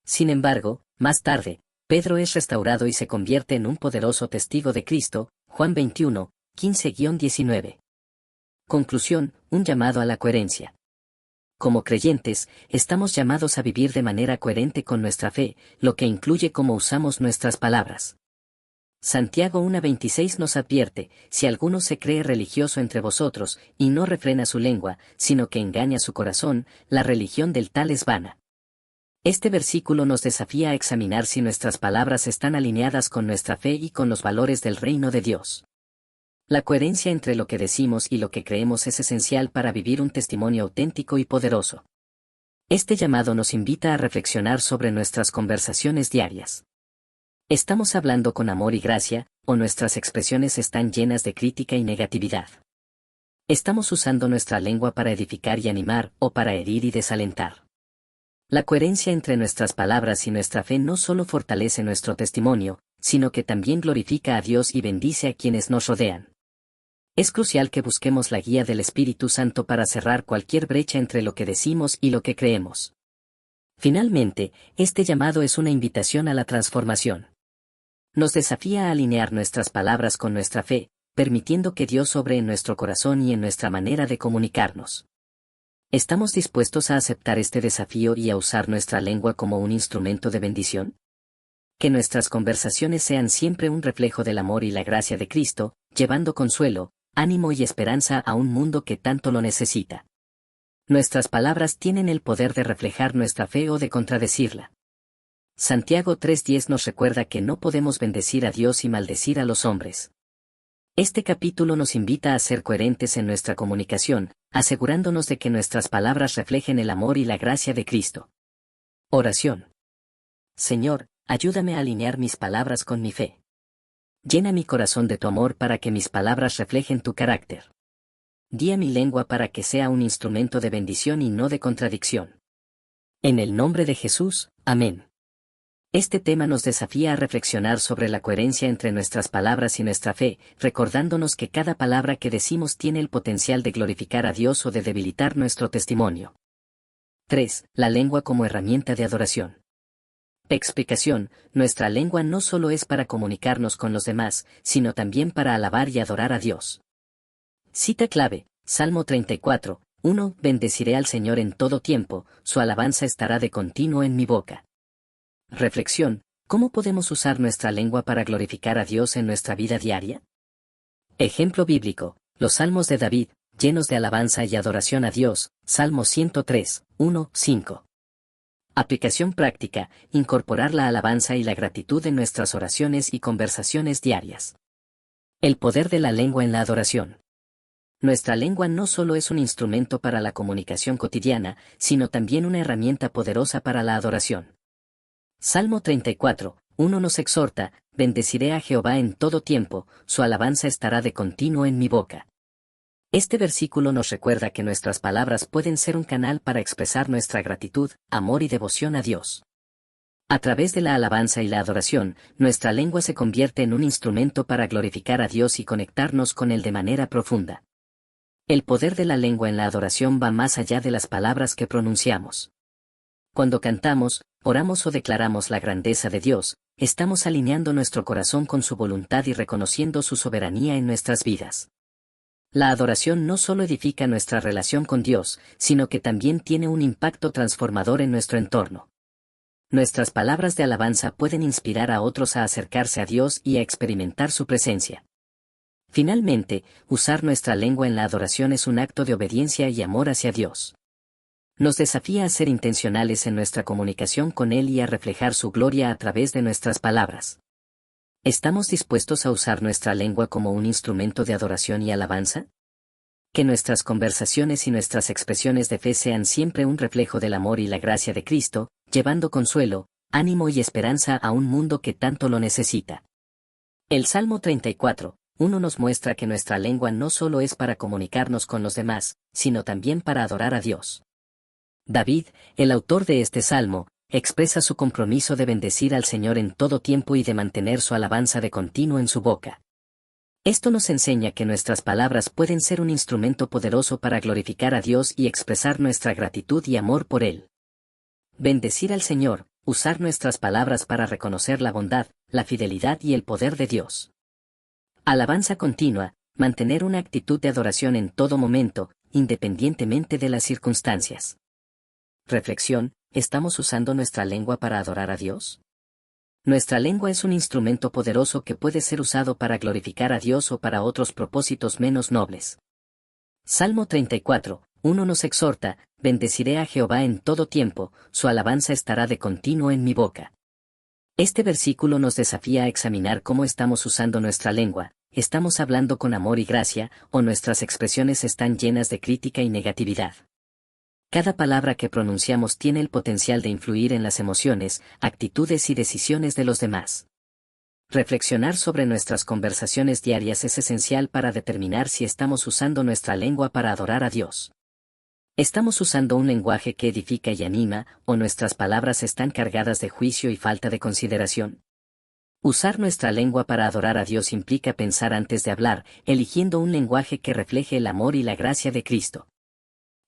Sin embargo, más tarde, Pedro es restaurado y se convierte en un poderoso testigo de Cristo, Juan 21:15-19. Conclusión, un llamado a la coherencia. Como creyentes, estamos llamados a vivir de manera coherente con nuestra fe, lo que incluye cómo usamos nuestras palabras. Santiago 1:26 nos advierte, si alguno se cree religioso entre vosotros, y no refrena su lengua, sino que engaña su corazón, la religión del tal es vana. Este versículo nos desafía a examinar si nuestras palabras están alineadas con nuestra fe y con los valores del reino de Dios. La coherencia entre lo que decimos y lo que creemos es esencial para vivir un testimonio auténtico y poderoso. Este llamado nos invita a reflexionar sobre nuestras conversaciones diarias. ¿Estamos hablando con amor y gracia, o nuestras expresiones están llenas de crítica y negatividad? ¿Estamos usando nuestra lengua para edificar y animar, o para herir y desalentar? La coherencia entre nuestras palabras y nuestra fe no solo fortalece nuestro testimonio, sino que también glorifica a Dios y bendice a quienes nos rodean. Es crucial que busquemos la guía del Espíritu Santo para cerrar cualquier brecha entre lo que decimos y lo que creemos. Finalmente, este llamado es una invitación a la transformación. Nos desafía a alinear nuestras palabras con nuestra fe, permitiendo que Dios obre en nuestro corazón y en nuestra manera de comunicarnos. ¿Estamos dispuestos a aceptar este desafío y a usar nuestra lengua como un instrumento de bendición? Que nuestras conversaciones sean siempre un reflejo del amor y la gracia de Cristo, llevando consuelo, ánimo y esperanza a un mundo que tanto lo necesita. Nuestras palabras tienen el poder de reflejar nuestra fe o de contradecirla. Santiago 3:10 nos recuerda que no podemos bendecir a Dios y maldecir a los hombres. Este capítulo nos invita a ser coherentes en nuestra comunicación, asegurándonos de que nuestras palabras reflejen el amor y la gracia de Cristo. Oración. Señor, ayúdame a alinear mis palabras con mi fe. Llena mi corazón de tu amor para que mis palabras reflejen tu carácter. Guía mi lengua para que sea un instrumento de bendición y no de contradicción. En el nombre de Jesús, amén. Este tema nos desafía a reflexionar sobre la coherencia entre nuestras palabras y nuestra fe, recordándonos que cada palabra que decimos tiene el potencial de glorificar a Dios o de debilitar nuestro testimonio. 3. La lengua como herramienta de adoración. Explicación: nuestra lengua no solo es para comunicarnos con los demás, sino también para alabar y adorar a Dios. Cita clave, Salmo 34, 1. Bendeciré al Señor en todo tiempo, su alabanza estará de continuo en mi boca. Reflexión: ¿cómo podemos usar nuestra lengua para glorificar a Dios en nuestra vida diaria? Ejemplo bíblico, los Salmos de David, llenos de alabanza y adoración a Dios, Salmo 103, 1, 5. Aplicación práctica: incorporar la alabanza y la gratitud en nuestras oraciones y conversaciones diarias. El poder de la lengua en la adoración. Nuestra lengua no solo es un instrumento para la comunicación cotidiana, sino también una herramienta poderosa para la adoración. Salmo 34, 1 nos exhorta: bendeciré a Jehová en todo tiempo, su alabanza estará de continuo en mi boca. Este versículo nos recuerda que nuestras palabras pueden ser un canal para expresar nuestra gratitud, amor y devoción a Dios. A través de la alabanza y la adoración, nuestra lengua se convierte en un instrumento para glorificar a Dios y conectarnos con Él de manera profunda. El poder de la lengua en la adoración va más allá de las palabras que pronunciamos. Cuando cantamos, oramos o declaramos la grandeza de Dios, estamos alineando nuestro corazón con su voluntad y reconociendo su soberanía en nuestras vidas. La adoración no solo edifica nuestra relación con Dios, sino que también tiene un impacto transformador en nuestro entorno. Nuestras palabras de alabanza pueden inspirar a otros a acercarse a Dios y a experimentar su presencia. Finalmente, usar nuestra lengua en la adoración es un acto de obediencia y amor hacia Dios. Nos desafía a ser intencionales en nuestra comunicación con Él y a reflejar su gloria a través de nuestras palabras. ¿Estamos dispuestos a usar nuestra lengua como un instrumento de adoración y alabanza? Que nuestras conversaciones y nuestras expresiones de fe sean siempre un reflejo del amor y la gracia de Cristo, llevando consuelo, ánimo y esperanza a un mundo que tanto lo necesita. El Salmo 34, 1 nos muestra que nuestra lengua no solo es para comunicarnos con los demás, sino también para adorar a Dios. David, el autor de este salmo, expresa su compromiso de bendecir al Señor en todo tiempo y de mantener su alabanza de continuo en su boca. Esto nos enseña que nuestras palabras pueden ser un instrumento poderoso para glorificar a Dios y expresar nuestra gratitud y amor por Él. Bendecir al Señor, usar nuestras palabras para reconocer la bondad, la fidelidad y el poder de Dios. Alabanza continua, Mantener una actitud de adoración en todo momento, independientemente de las circunstancias. Reflexión: ¿estamos usando nuestra lengua para adorar a Dios? Nuestra lengua es un instrumento poderoso que puede ser usado para glorificar a Dios o para otros propósitos menos nobles. Salmo 34:1 nos exhorta: bendeciré a Jehová en todo tiempo, su alabanza estará de continuo en mi boca. Este versículo nos desafía a examinar cómo estamos usando nuestra lengua. ¿Estamos hablando con amor y gracia, o nuestras expresiones están llenas de crítica y negatividad? Cada palabra que pronunciamos tiene el potencial de influir en las emociones, actitudes y decisiones de los demás. Reflexionar sobre nuestras conversaciones diarias es esencial para determinar si estamos usando nuestra lengua para adorar a Dios. ¿Estamos usando un lenguaje que edifica y anima, o nuestras palabras están cargadas de juicio y falta de consideración? Usar nuestra lengua para adorar a Dios implica pensar antes de hablar, eligiendo un lenguaje que refleje el amor y la gracia de Cristo.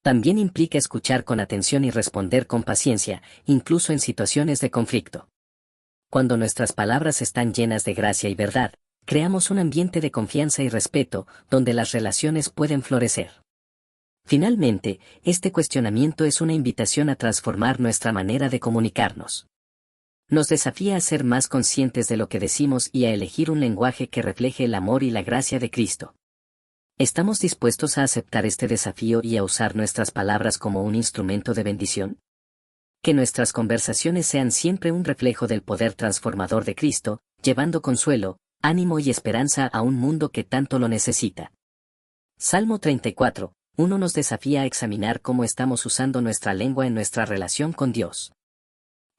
También implica escuchar con atención y responder con paciencia, incluso en situaciones de conflicto. Cuando nuestras palabras están llenas de gracia y verdad, creamos un ambiente de confianza y respeto, donde las relaciones pueden florecer. Finalmente, este cuestionamiento es una invitación a transformar nuestra manera de comunicarnos. Nos desafía a ser más conscientes de lo que decimos y a elegir un lenguaje que refleje el amor y la gracia de Cristo. ¿Estamos dispuestos a aceptar este desafío y a usar nuestras palabras como un instrumento de bendición? Que nuestras conversaciones sean siempre un reflejo del poder transformador de Cristo, llevando consuelo, ánimo y esperanza a un mundo que tanto lo necesita. Salmo 34:1 nos desafía a examinar cómo estamos usando nuestra lengua en nuestra relación con Dios.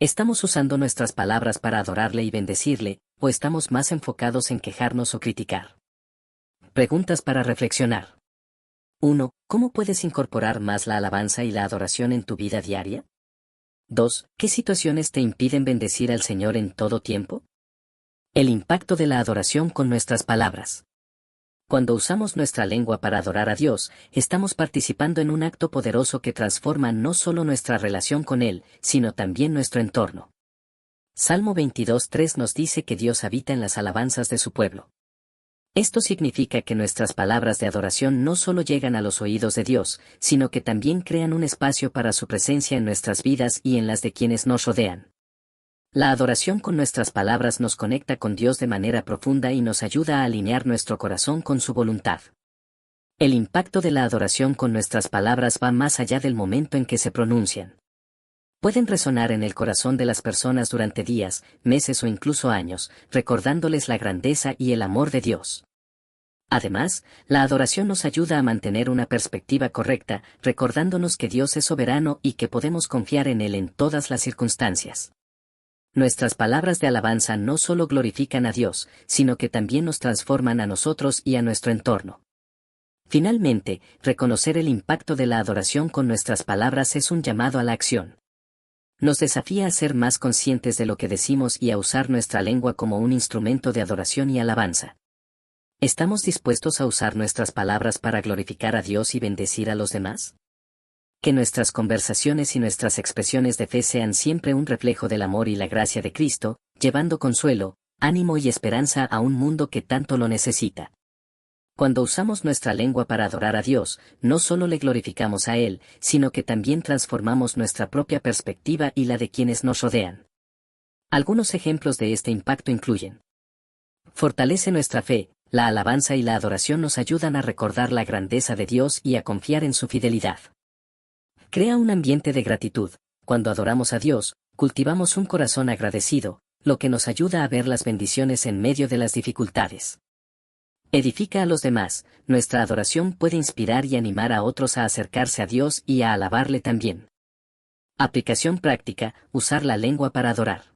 ¿Estamos usando nuestras palabras para adorarle y bendecirle, o estamos más enfocados en quejarnos o criticar? Preguntas para reflexionar. 1. ¿Cómo puedes incorporar más la alabanza y la adoración en tu vida diaria? 2. ¿Qué situaciones te impiden bendecir al Señor en todo tiempo? El impacto de la adoración con nuestras palabras. Cuando usamos nuestra lengua para adorar a Dios, estamos participando en un acto poderoso que transforma no solo nuestra relación con Él, sino también nuestro entorno. Salmo 22:3 nos dice que Dios habita en las alabanzas de su pueblo. Esto significa que nuestras palabras de adoración no solo llegan a los oídos de Dios, sino que también crean un espacio para su presencia en nuestras vidas y en las de quienes nos rodean. La adoración con nuestras palabras nos conecta con Dios de manera profunda y nos ayuda a alinear nuestro corazón con su voluntad. El impacto de la adoración con nuestras palabras va más allá del momento en que se pronuncian. Pueden resonar en el corazón de las personas durante días, meses o incluso años, recordándoles la grandeza y el amor de Dios. Además, la adoración nos ayuda a mantener una perspectiva correcta, recordándonos que Dios es soberano y que podemos confiar en Él en todas las circunstancias. Nuestras palabras de alabanza no solo glorifican a Dios, sino que también nos transforman a nosotros y a nuestro entorno. Finalmente, reconocer el impacto de la adoración con nuestras palabras es un llamado a la acción. Nos desafía a ser más conscientes de lo que decimos y a usar nuestra lengua como un instrumento de adoración y alabanza. ¿Estamos dispuestos a usar nuestras palabras para glorificar a Dios y bendecir a los demás? Que nuestras conversaciones y nuestras expresiones de fe sean siempre un reflejo del amor y la gracia de Cristo, llevando consuelo, ánimo y esperanza a un mundo que tanto lo necesita. Cuando usamos nuestra lengua para adorar a Dios, no solo le glorificamos a Él, sino que también transformamos nuestra propia perspectiva y la de quienes nos rodean. Algunos ejemplos de este impacto incluyen: fortalece nuestra fe. La alabanza y la adoración nos ayudan a recordar la grandeza de Dios y a confiar en su fidelidad. Crea un ambiente de gratitud. Cuando adoramos a Dios, cultivamos un corazón agradecido, lo que nos ayuda a ver las bendiciones en medio de las dificultades. Edifica a los demás. Nuestra adoración puede inspirar y animar a otros a acercarse a Dios y a alabarle también. Aplicación práctica: usar la lengua para adorar.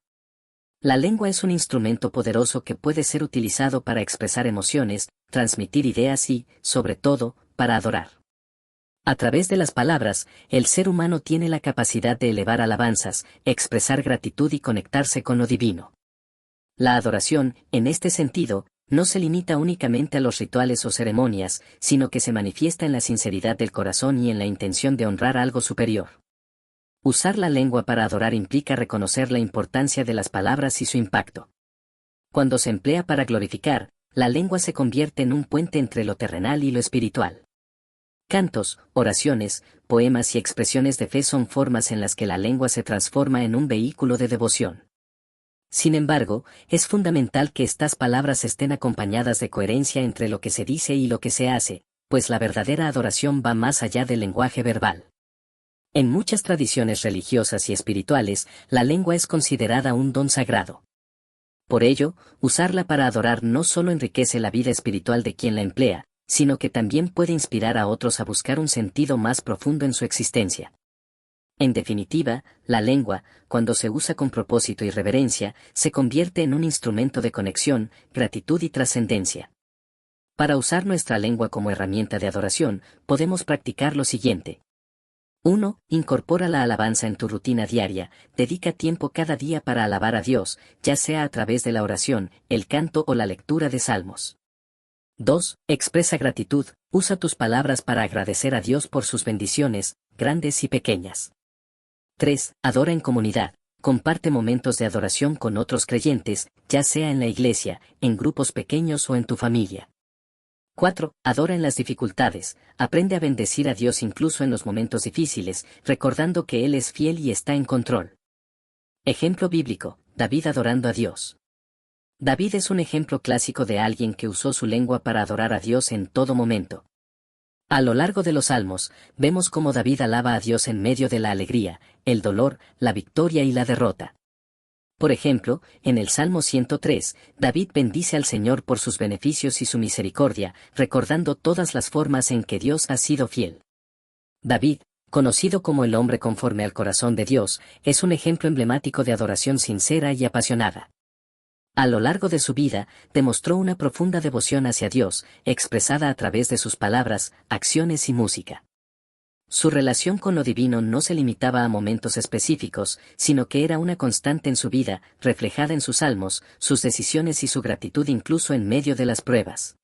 La lengua es un instrumento poderoso que puede ser utilizado para expresar emociones, transmitir ideas y, sobre todo, para adorar. A través de las palabras, el ser humano tiene la capacidad de elevar alabanzas, expresar gratitud y conectarse con lo divino. La adoración, en este sentido, no se limita únicamente a los rituales o ceremonias, sino que se manifiesta en la sinceridad del corazón y en la intención de honrar algo superior. Usar la lengua para adorar implica reconocer la importancia de las palabras y su impacto. Cuando se emplea para glorificar, La lengua se convierte en un puente entre lo terrenal y lo espiritual. Cantos, oraciones, poemas y expresiones de fe son formas en las que la lengua se transforma en un vehículo de devoción. Sin embargo, es fundamental que estas palabras estén acompañadas de coherencia entre lo que se dice y lo que se hace, pues la verdadera adoración va más allá del lenguaje verbal. En muchas tradiciones religiosas y espirituales, la lengua es considerada un don sagrado. Por ello, usarla para adorar no solo enriquece la vida espiritual de quien la emplea, sino que también puede inspirar a otros a buscar un sentido más profundo en su existencia. En definitiva, la lengua, cuando se usa con propósito y reverencia, se convierte en un instrumento de conexión, gratitud y trascendencia. Para usar nuestra lengua como herramienta de adoración, podemos practicar lo siguiente. 1. Incorpora la alabanza en tu rutina diaria, dedica tiempo cada día para alabar a Dios, ya sea a través de la oración, el canto o la lectura de salmos. 2. Expresa gratitud, usa tus palabras para agradecer a Dios por sus bendiciones, grandes y pequeñas. 3. Adora en comunidad, comparte momentos de adoración con otros creyentes, ya sea en la iglesia, en grupos pequeños o en tu familia. 4. Adora en las dificultades, aprende a bendecir a Dios incluso en los momentos difíciles, recordando que Él es fiel y está en control. Ejemplo bíblico, David adorando a Dios. David es un ejemplo clásico de alguien que usó su lengua para adorar a Dios en todo momento. A lo largo de los salmos, vemos cómo David alaba a Dios en medio de la alegría, el dolor, la victoria y la derrota. Por ejemplo, en el Salmo 103, David bendice al Señor por sus beneficios y su misericordia, recordando todas las formas en que Dios ha sido fiel. David, conocido como el hombre conforme al corazón de Dios, es un ejemplo emblemático de adoración sincera y apasionada. A lo largo de su vida, demostró una profunda devoción hacia Dios, expresada a través de sus palabras, acciones y música. Su relación con lo divino no se limitaba a momentos específicos, sino que era una constante en su vida, reflejada en sus salmos, sus decisiones y su gratitud incluso en medio de las pruebas.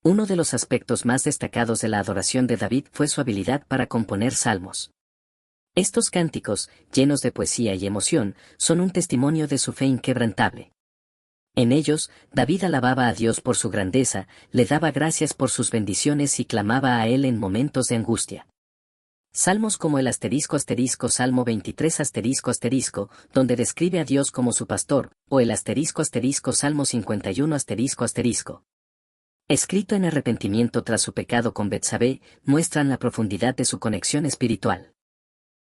Uno de los aspectos más destacados de la adoración de David fue su habilidad para componer salmos. Estos cánticos, llenos de poesía y emoción, son un testimonio de su fe inquebrantable. En ellos, David alababa a Dios por su grandeza, le daba gracias por sus bendiciones y clamaba a Él en momentos de angustia. Salmos como el Salmo 23 donde describe a Dios como su pastor, o el Salmo 51 escrito en arrepentimiento tras su pecado con Betsabé, muestran la profundidad de su conexión espiritual.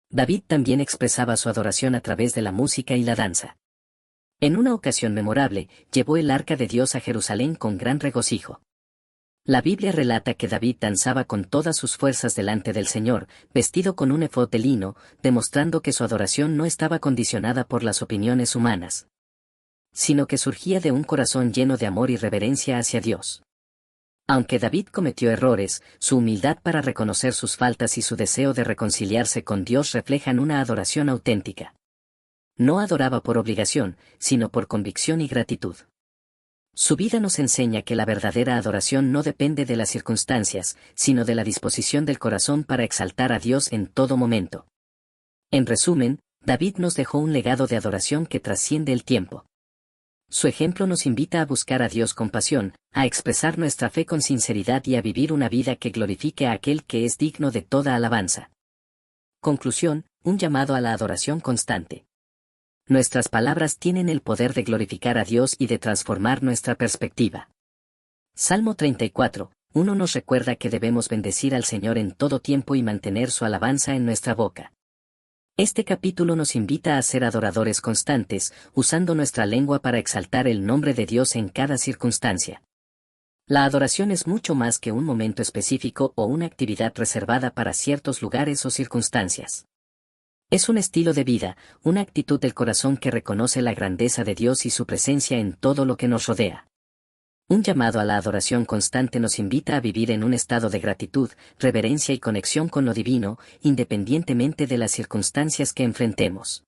David también expresaba su adoración a través de la música y la danza. En una ocasión memorable, llevó el arca de Dios a Jerusalén con gran regocijo. La Biblia relata que David danzaba con todas sus fuerzas delante del Señor, vestido con un efod de lino, demostrando que su adoración no estaba condicionada por las opiniones humanas, sino que surgía de un corazón lleno de amor y reverencia hacia Dios. Aunque David cometió errores, su humildad para reconocer sus faltas y su deseo de reconciliarse con Dios reflejan una adoración auténtica. No adoraba por obligación, sino por convicción y gratitud. Su vida nos enseña que la verdadera adoración no depende de las circunstancias, sino de la disposición del corazón para exaltar a Dios en todo momento. En resumen, David nos dejó un legado de adoración que trasciende el tiempo. Su ejemplo nos invita a buscar a Dios con pasión, a expresar nuestra fe con sinceridad y a vivir una vida que glorifique a aquel que es digno de toda alabanza. Conclusión, un llamado a la adoración constante. Nuestras palabras tienen el poder de glorificar a Dios y de transformar nuestra perspectiva. Salmo 34:1 nos recuerda que debemos bendecir al Señor en todo tiempo y mantener su alabanza en nuestra boca. Este capítulo nos invita a ser adoradores constantes, usando nuestra lengua para exaltar el nombre de Dios en cada circunstancia. La adoración es mucho más que un momento específico o una actividad reservada para ciertos lugares o circunstancias. Es un estilo de vida, una actitud del corazón que reconoce la grandeza de Dios y su presencia en todo lo que nos rodea. Un llamado a la adoración constante nos invita a vivir en un estado de gratitud, reverencia y conexión con lo divino, independientemente de las circunstancias que enfrentemos.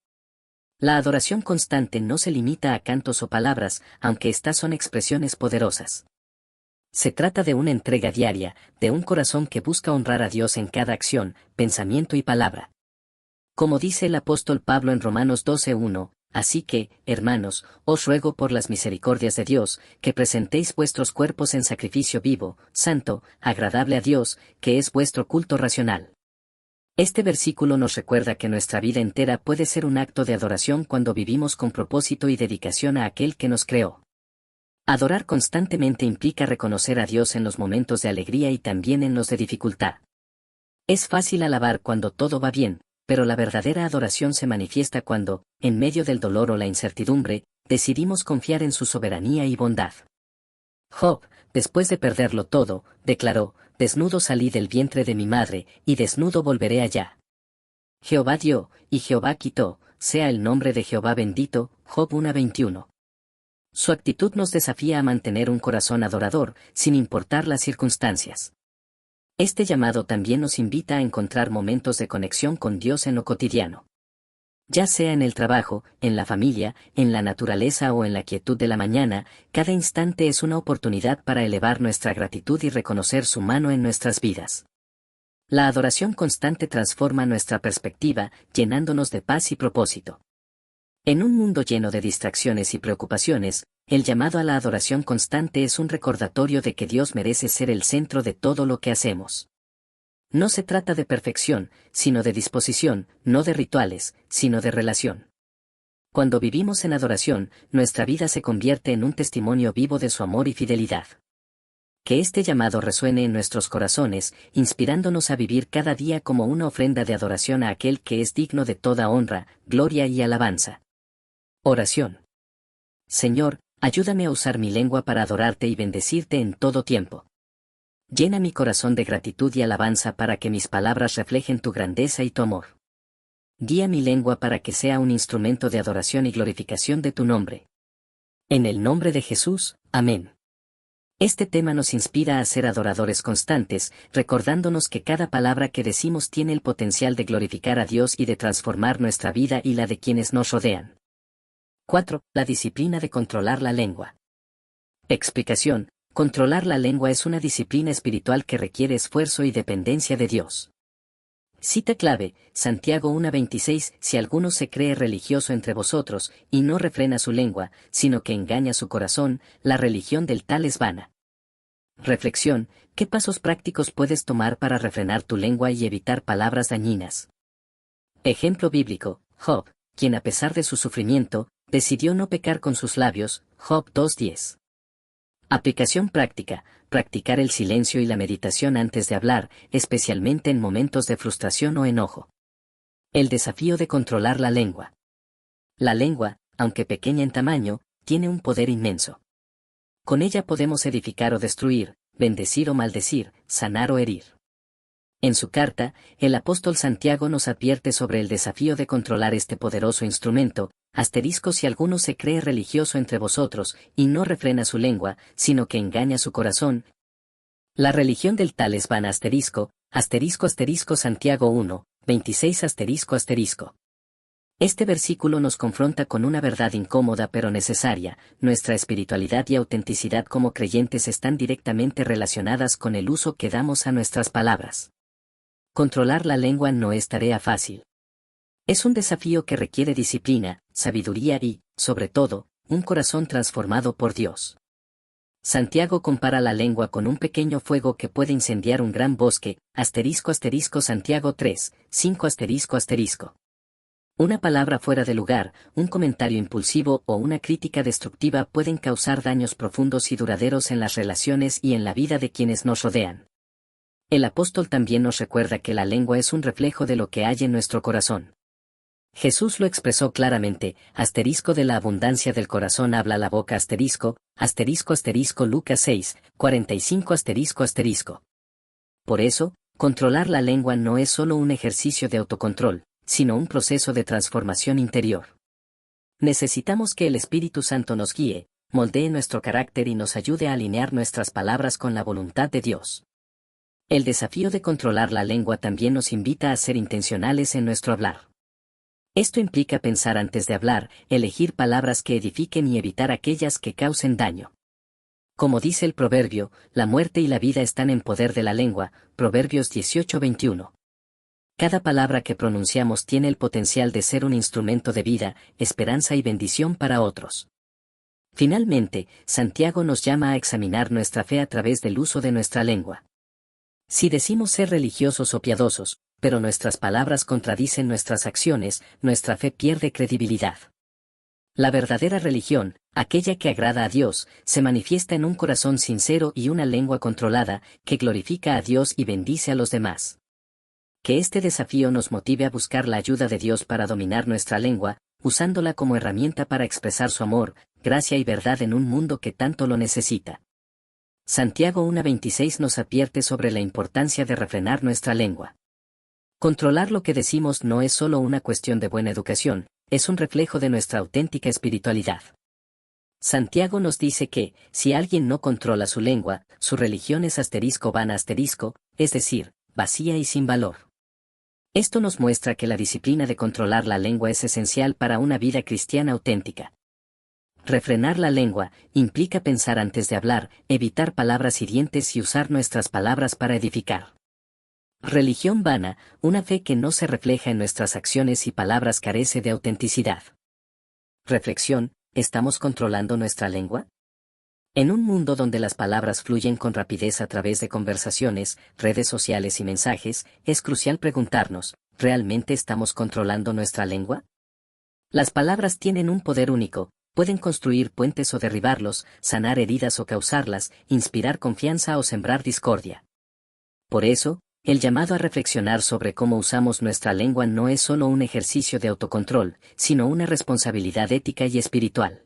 La adoración constante no se limita a cantos o palabras, aunque estas son expresiones poderosas. Se trata de una entrega diaria, de un corazón que busca honrar a Dios en cada acción, pensamiento y palabra. Como dice el apóstol Pablo en Romanos 12:1, Así que, hermanos, os ruego por las misericordias de Dios, que presentéis vuestros cuerpos en sacrificio vivo, santo, agradable a Dios, que es vuestro culto racional. Este versículo nos recuerda que nuestra vida entera puede ser un acto de adoración cuando vivimos con propósito y dedicación a aquel que nos creó. Adorar constantemente implica reconocer a Dios en los momentos de alegría y también en los de dificultad. Es fácil alabar cuando todo va bien, pero la verdadera adoración se manifiesta cuando, en medio del dolor o la incertidumbre, decidimos confiar en su soberanía y bondad. Job, después de perderlo todo, declaró: desnudo salí del vientre de mi madre, y desnudo volveré allá. Jehová dio, y Jehová quitó, sea el nombre de Jehová bendito. Job 1:21. Su actitud nos desafía a mantener un corazón adorador, sin importar las circunstancias. Este llamado también nos invita a encontrar momentos de conexión con Dios en lo cotidiano. Ya sea en el trabajo, en la familia, en la naturaleza o en la quietud de la mañana, cada instante es una oportunidad para elevar nuestra gratitud y reconocer su mano en nuestras vidas. La adoración constante transforma nuestra perspectiva, llenándonos de paz y propósito. En un mundo lleno de distracciones y preocupaciones, el llamado a la adoración constante es un recordatorio de que Dios merece ser el centro de todo lo que hacemos. No se trata de perfección, sino de disposición, no de rituales, sino de relación. Cuando vivimos en adoración, nuestra vida se convierte en un testimonio vivo de su amor y fidelidad. Que este llamado resuene en nuestros corazones, inspirándonos a vivir cada día como una ofrenda de adoración a aquel que es digno de toda honra, gloria y alabanza. Oración. Señor, ayúdame a usar mi lengua para adorarte y bendecirte en todo tiempo. Llena mi corazón de gratitud y alabanza para que mis palabras reflejen tu grandeza y tu amor. Guía mi lengua para que sea un instrumento de adoración y glorificación de tu nombre. En el nombre de Jesús, amén. Este tema nos inspira a ser adoradores constantes, recordándonos que cada palabra que decimos tiene el potencial de glorificar a Dios y de transformar nuestra vida y la de quienes nos rodean. 4. La disciplina de controlar la lengua. Explicación. Controlar la lengua es una disciplina espiritual que requiere esfuerzo y dependencia de Dios. Cita clave, Santiago 1:26. Si alguno se cree religioso entre vosotros, y no refrena su lengua, sino que engaña su corazón, la religión del tal es vana. Reflexión. ¿Qué pasos prácticos puedes tomar para refrenar tu lengua y evitar palabras dañinas? Ejemplo bíblico, Job, quien a pesar de su sufrimiento, decidió no pecar con sus labios. Job 2:10. Aplicación práctica. Practicar el silencio y la meditación antes de hablar, especialmente en momentos de frustración o enojo. El desafío de controlar la lengua. La lengua, aunque pequeña en tamaño, tiene un poder inmenso. Con ella podemos edificar o destruir, bendecir o maldecir, sanar o herir. En su carta, el apóstol Santiago nos advierte sobre el desafío de controlar este poderoso instrumento. Si alguno se cree religioso entre vosotros, y no refrena su lengua, sino que engaña su corazón. La religión del tal es vana. Santiago 1:26 *. Este versículo nos confronta con una verdad incómoda pero necesaria: nuestra espiritualidad y autenticidad como creyentes están directamente relacionadas con el uso que damos a nuestras palabras. Controlar la lengua no es tarea fácil. Es un desafío que requiere disciplina, sabiduría y, sobre todo, un corazón transformado por Dios. Santiago compara la lengua con un pequeño fuego que puede incendiar un gran bosque. Santiago 3:5 *. Una palabra fuera de lugar, un comentario impulsivo o una crítica destructiva pueden causar daños profundos y duraderos en las relaciones y en la vida de quienes nos rodean. El apóstol también nos recuerda que la lengua es un reflejo de lo que hay en nuestro corazón. Jesús lo expresó claramente: de la abundancia del corazón habla la boca. Lucas 6:45 *. Por eso, controlar la lengua no es solo un ejercicio de autocontrol, sino un proceso de transformación interior. Necesitamos que el Espíritu Santo nos guíe, moldee nuestro carácter y nos ayude a alinear nuestras palabras con la voluntad de Dios. El desafío de controlar la lengua también nos invita a ser intencionales en nuestro hablar. Esto implica pensar antes de hablar, elegir palabras que edifiquen y evitar aquellas que causen daño. Como dice el proverbio, la muerte y la vida están en poder de la lengua. Proverbios 18:21. Cada palabra que pronunciamos tiene el potencial de ser un instrumento de vida, esperanza y bendición para otros. Finalmente, Santiago nos llama a examinar nuestra fe a través del uso de nuestra lengua. Si decimos ser religiosos o piadosos, pero nuestras palabras contradicen nuestras acciones, nuestra fe pierde credibilidad. La verdadera religión, aquella que agrada a Dios, se manifiesta en un corazón sincero y una lengua controlada, que glorifica a Dios y bendice a los demás. Que este desafío nos motive a buscar la ayuda de Dios para dominar nuestra lengua, usándola como herramienta para expresar su amor, gracia y verdad en un mundo que tanto lo necesita. Santiago 1:26 nos advierte sobre la importancia de refrenar nuestra lengua. Controlar lo que decimos no es solo una cuestión de buena educación, es un reflejo de nuestra auténtica espiritualidad. Santiago nos dice que, si alguien no controla su lengua, su religión es *vana*, es decir, vacía y sin valor. Esto nos muestra que la disciplina de controlar la lengua es esencial para una vida cristiana auténtica. Refrenar la lengua implica pensar antes de hablar, evitar palabras hirientes y usar nuestras palabras para edificar. Religión vana, una fe que no se refleja en nuestras acciones y palabras carece de autenticidad. Reflexión, ¿estamos controlando nuestra lengua? En un mundo donde las palabras fluyen con rapidez a través de conversaciones, redes sociales y mensajes, es crucial preguntarnos, ¿realmente estamos controlando nuestra lengua? Las palabras tienen un poder único, pueden construir puentes o derribarlos, sanar heridas o causarlas, inspirar confianza o sembrar discordia. Por eso, el llamado a reflexionar sobre cómo usamos nuestra lengua no es solo un ejercicio de autocontrol, sino una responsabilidad ética y espiritual.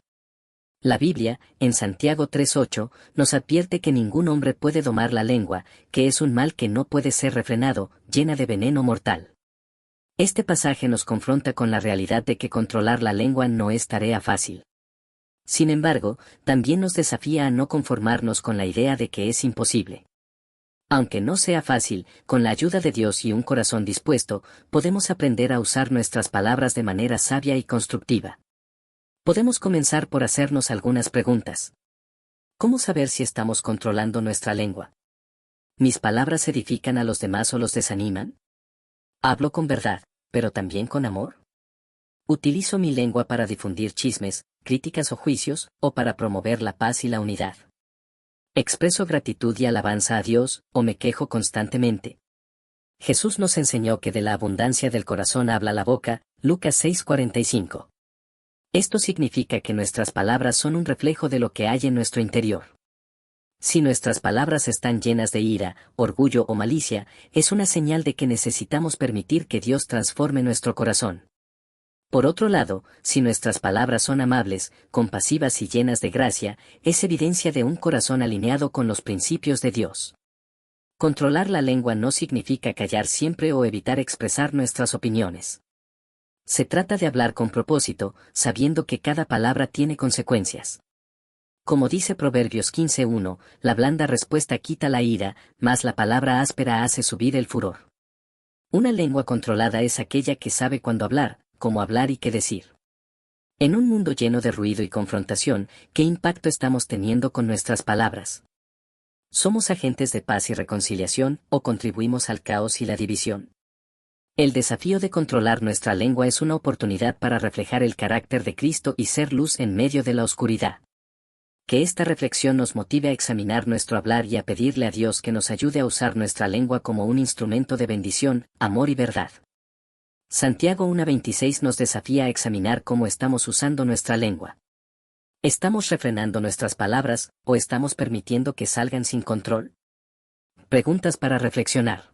La Biblia, en Santiago 3:8, nos advierte que ningún hombre puede domar la lengua, que es un mal que no puede ser refrenado, llena de veneno mortal. Este pasaje nos confronta con la realidad de que controlar la lengua no es tarea fácil. Sin embargo, también nos desafía a no conformarnos con la idea de que es imposible. Aunque no sea fácil, con la ayuda de Dios y un corazón dispuesto, podemos aprender a usar nuestras palabras de manera sabia y constructiva. Podemos comenzar por hacernos algunas preguntas. ¿Cómo saber si estamos controlando nuestra lengua? ¿Mis palabras edifican a los demás o los desaniman? ¿Hablo con verdad, pero también con amor? ¿Utilizo mi lengua para difundir chismes, críticas o juicios, o para promover la paz y la unidad? ¿Expreso gratitud y alabanza a Dios, o me quejo constantemente? Jesús nos enseñó que de la abundancia del corazón habla la boca, Lucas 6:45. Esto significa que nuestras palabras son un reflejo de lo que hay en nuestro interior. Si nuestras palabras están llenas de ira, orgullo o malicia, es una señal de que necesitamos permitir que Dios transforme nuestro corazón. Por otro lado, si nuestras palabras son amables, compasivas y llenas de gracia, es evidencia de un corazón alineado con los principios de Dios. Controlar la lengua no significa callar siempre o evitar expresar nuestras opiniones. Se trata de hablar con propósito, sabiendo que cada palabra tiene consecuencias. Como dice Proverbios 15:1, la blanda respuesta quita la ira, mas la palabra áspera hace subir el furor. Una lengua controlada es aquella que sabe cuándo hablar, cómo hablar y qué decir. En un mundo lleno de ruido y confrontación, ¿qué impacto estamos teniendo con nuestras palabras? ¿Somos agentes de paz y reconciliación o contribuimos al caos y la división? El desafío de controlar nuestra lengua es una oportunidad para reflejar el carácter de Cristo y ser luz en medio de la oscuridad. Que esta reflexión nos motive a examinar nuestro hablar y a pedirle a Dios que nos ayude a usar nuestra lengua como un instrumento de bendición, amor y verdad. Santiago 1:26 nos desafía a examinar cómo estamos usando nuestra lengua. ¿Estamos refrenando nuestras palabras, o estamos permitiendo que salgan sin control? Preguntas para reflexionar.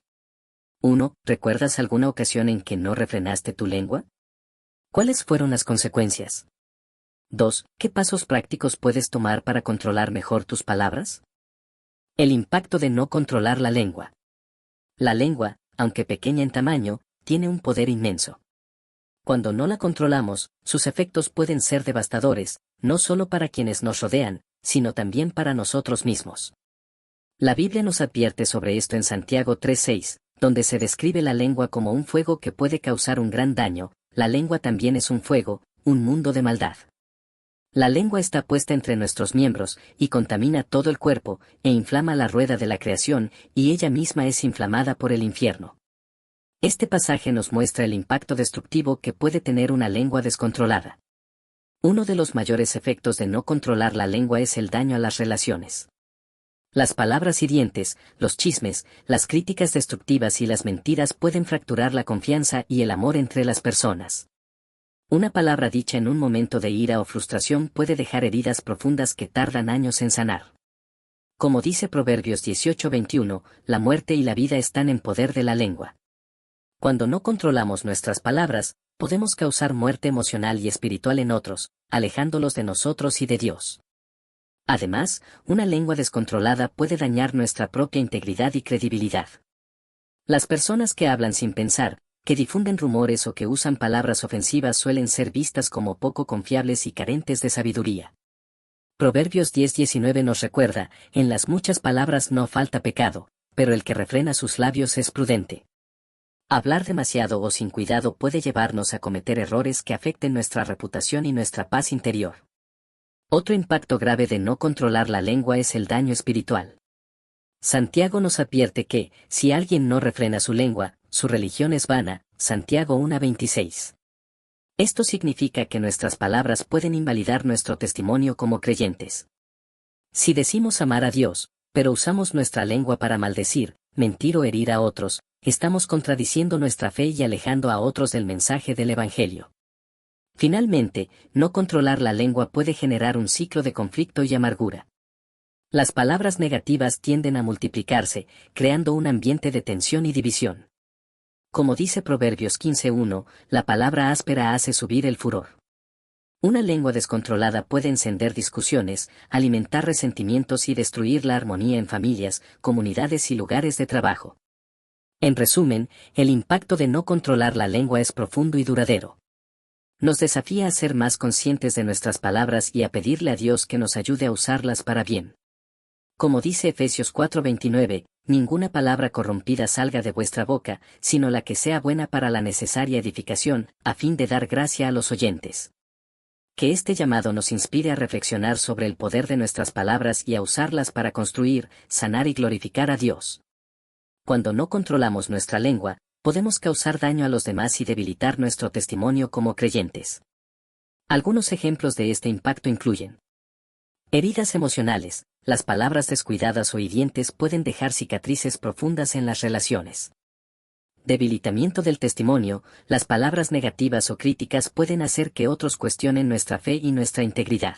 1. ¿Recuerdas alguna ocasión en que no refrenaste tu lengua? ¿Cuáles fueron las consecuencias? 2. ¿Qué pasos prácticos puedes tomar para controlar mejor tus palabras? El impacto de no controlar la lengua. La lengua, aunque pequeña en tamaño, tiene un poder inmenso. Cuando no la controlamos, sus efectos pueden ser devastadores, no solo para quienes nos rodean, sino también para nosotros mismos. La Biblia nos advierte sobre esto en Santiago 3:6, donde se describe la lengua como un fuego que puede causar un gran daño. La lengua también es un fuego, un mundo de maldad. La lengua está puesta entre nuestros miembros, y contamina todo el cuerpo, e inflama la rueda de la creación, y ella misma es inflamada por el infierno. Este pasaje nos muestra el impacto destructivo que puede tener una lengua descontrolada. Uno de los mayores efectos de no controlar la lengua es el daño a las relaciones. Las palabras hirientes, los chismes, las críticas destructivas y las mentiras pueden fracturar la confianza y el amor entre las personas. Una palabra dicha en un momento de ira o frustración puede dejar heridas profundas que tardan años en sanar. Como dice Proverbios 18:21, la muerte y la vida están en poder de la lengua. Cuando no controlamos nuestras palabras, podemos causar muerte emocional y espiritual en otros, alejándolos de nosotros y de Dios. Además, una lengua descontrolada puede dañar nuestra propia integridad y credibilidad. Las personas que hablan sin pensar, que difunden rumores o que usan palabras ofensivas suelen ser vistas como poco confiables y carentes de sabiduría. Proverbios 10:19 nos recuerda, en las muchas palabras no falta pecado, pero el que refrena sus labios es prudente. Hablar demasiado o sin cuidado puede llevarnos a cometer errores que afecten nuestra reputación y nuestra paz interior. Otro impacto grave de no controlar la lengua es el daño espiritual. Santiago nos advierte que, si alguien no refrena su lengua, su religión es vana, Santiago 1:26. Esto significa que nuestras palabras pueden invalidar nuestro testimonio como creyentes. Si decimos amar a Dios, pero usamos nuestra lengua para maldecir, mentir o herir a otros, estamos contradiciendo nuestra fe y alejando a otros del mensaje del Evangelio. Finalmente, no controlar la lengua puede generar un ciclo de conflicto y amargura. Las palabras negativas tienden a multiplicarse, creando un ambiente de tensión y división. Como dice Proverbios 15:1, la palabra áspera hace subir el furor. Una lengua descontrolada puede encender discusiones, alimentar resentimientos y destruir la armonía en familias, comunidades y lugares de trabajo. En resumen, el impacto de no controlar la lengua es profundo y duradero. Nos desafía a ser más conscientes de nuestras palabras y a pedirle a Dios que nos ayude a usarlas para bien. Como dice Efesios 4:29, ninguna palabra corrompida salga de vuestra boca, sino la que sea buena para la necesaria edificación, a fin de dar gracia a los oyentes. Que este llamado nos inspire a reflexionar sobre el poder de nuestras palabras y a usarlas para construir, sanar y glorificar a Dios. Cuando no controlamos nuestra lengua, podemos causar daño a los demás y debilitar nuestro testimonio como creyentes. Algunos ejemplos de este impacto incluyen heridas emocionales. Las palabras descuidadas o hirientes pueden dejar cicatrices profundas en las relaciones. Debilitamiento del testimonio. Las palabras negativas o críticas pueden hacer que otros cuestionen nuestra fe y nuestra integridad.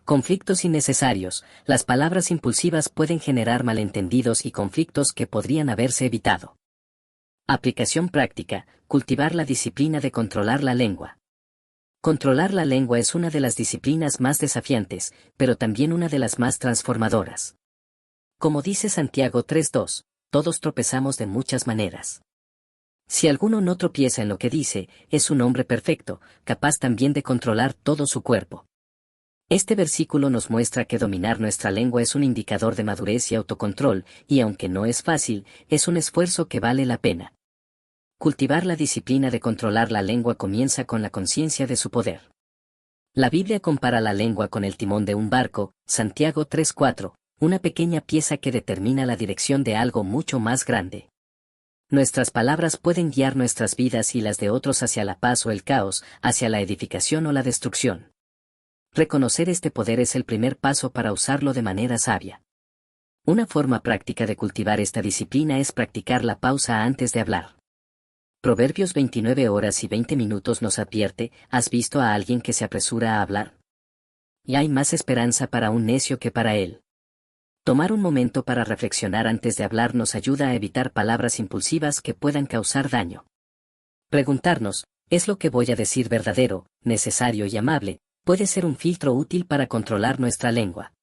Conflictos innecesarios. Las palabras impulsivas pueden generar malentendidos y conflictos que podrían haberse evitado. Aplicación práctica. Cultivar la disciplina de controlar la lengua. Controlar la lengua es una de las disciplinas más desafiantes, pero también una de las más transformadoras. Como dice Santiago 3:2, todos tropezamos de muchas maneras. Si alguno no tropieza en lo que dice, es un hombre perfecto, capaz también de controlar todo su cuerpo. Este versículo nos muestra que dominar nuestra lengua es un indicador de madurez y autocontrol, y aunque no es fácil, es un esfuerzo que vale la pena. Cultivar la disciplina de controlar la lengua comienza con la conciencia de su poder. La Biblia compara la lengua con el timón de un barco, Santiago 3:4, una pequeña pieza que determina la dirección de algo mucho más grande. Nuestras palabras pueden guiar nuestras vidas y las de otros hacia la paz o el caos, hacia la edificación o la destrucción. Reconocer este poder es el primer paso para usarlo de manera sabia. Una forma práctica de cultivar esta disciplina es practicar la pausa antes de hablar. Proverbios 29:20 nos advierte, ¿has visto a alguien que se apresura a hablar? Y hay más esperanza para un necio que para él. Tomar un momento para reflexionar antes de hablar nos ayuda a evitar palabras impulsivas que puedan causar daño. Preguntarnos, ¿es lo que voy a decir verdadero, necesario y amable? Puede ser un filtro útil para controlar nuestra lengua.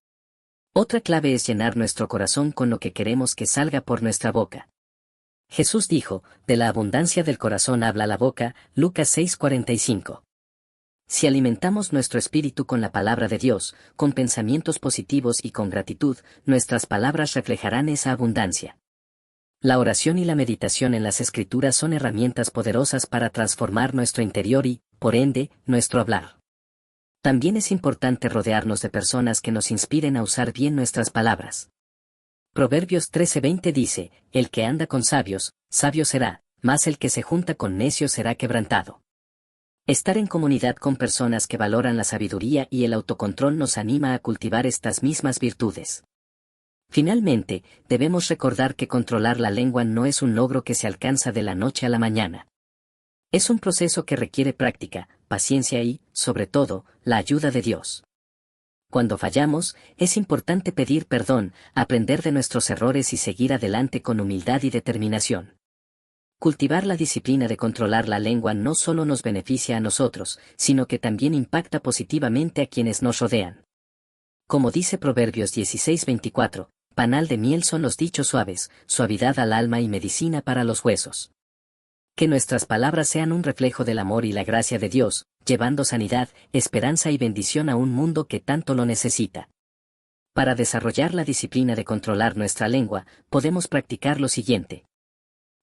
Otra clave es llenar nuestro corazón con lo que queremos que salga por nuestra boca. Jesús dijo, de la abundancia del corazón habla la boca, Lucas 6:45. Si alimentamos nuestro espíritu con la palabra de Dios, con pensamientos positivos y con gratitud, nuestras palabras reflejarán esa abundancia. La oración y la meditación en las Escrituras son herramientas poderosas para transformar nuestro interior y, por ende, nuestro hablar. También es importante rodearnos de personas que nos inspiren a usar bien nuestras palabras. Proverbios 13:20 dice, el que anda con sabios, sabio será, mas el que se junta con necios será quebrantado. Estar en comunidad con personas que valoran la sabiduría y el autocontrol nos anima a cultivar estas mismas virtudes. Finalmente, debemos recordar que controlar la lengua no es un logro que se alcanza de la noche a la mañana. Es un proceso que requiere práctica, paciencia y, sobre todo, la ayuda de Dios. Cuando fallamos, es importante pedir perdón, aprender de nuestros errores y seguir adelante con humildad y determinación. Cultivar la disciplina de controlar la lengua no solo nos beneficia a nosotros, sino que también impacta positivamente a quienes nos rodean. Como dice Proverbios 16:24, panal de miel son los dichos suaves, suavidad al alma y medicina para los huesos. Que nuestras palabras sean un reflejo del amor y la gracia de Dios, llevando sanidad, esperanza y bendición a un mundo que tanto lo necesita. Para desarrollar la disciplina de controlar nuestra lengua, podemos practicar lo siguiente.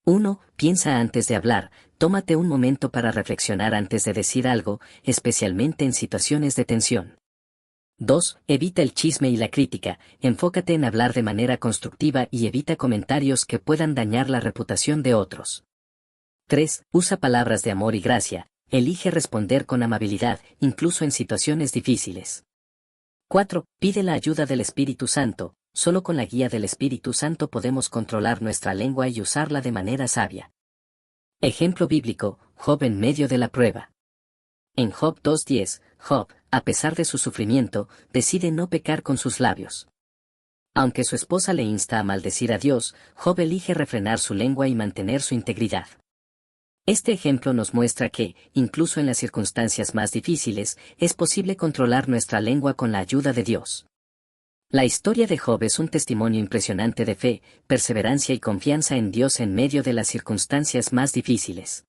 1. Piensa antes de hablar, tómate un momento para reflexionar antes de decir algo, especialmente en situaciones de tensión. 2. Evita el chisme y la crítica, enfócate en hablar de manera constructiva y evita comentarios que puedan dañar la reputación de otros. 3. Usa palabras de amor y gracia, elige responder con amabilidad, incluso en situaciones difíciles. 4. Pide la ayuda del Espíritu Santo, solo con la guía del Espíritu Santo podemos controlar nuestra lengua y usarla de manera sabia. Ejemplo bíblico, Job en medio de la prueba. En Job 2:10, Job, a pesar de su sufrimiento, decide no pecar con sus labios. Aunque su esposa le insta a maldecir a Dios, Job elige refrenar su lengua y mantener su integridad. Este ejemplo nos muestra que, incluso en las circunstancias más difíciles, es posible controlar nuestra lengua con la ayuda de Dios. La historia de Job es un testimonio impresionante de fe, perseverancia y confianza en Dios en medio de las circunstancias más difíciles.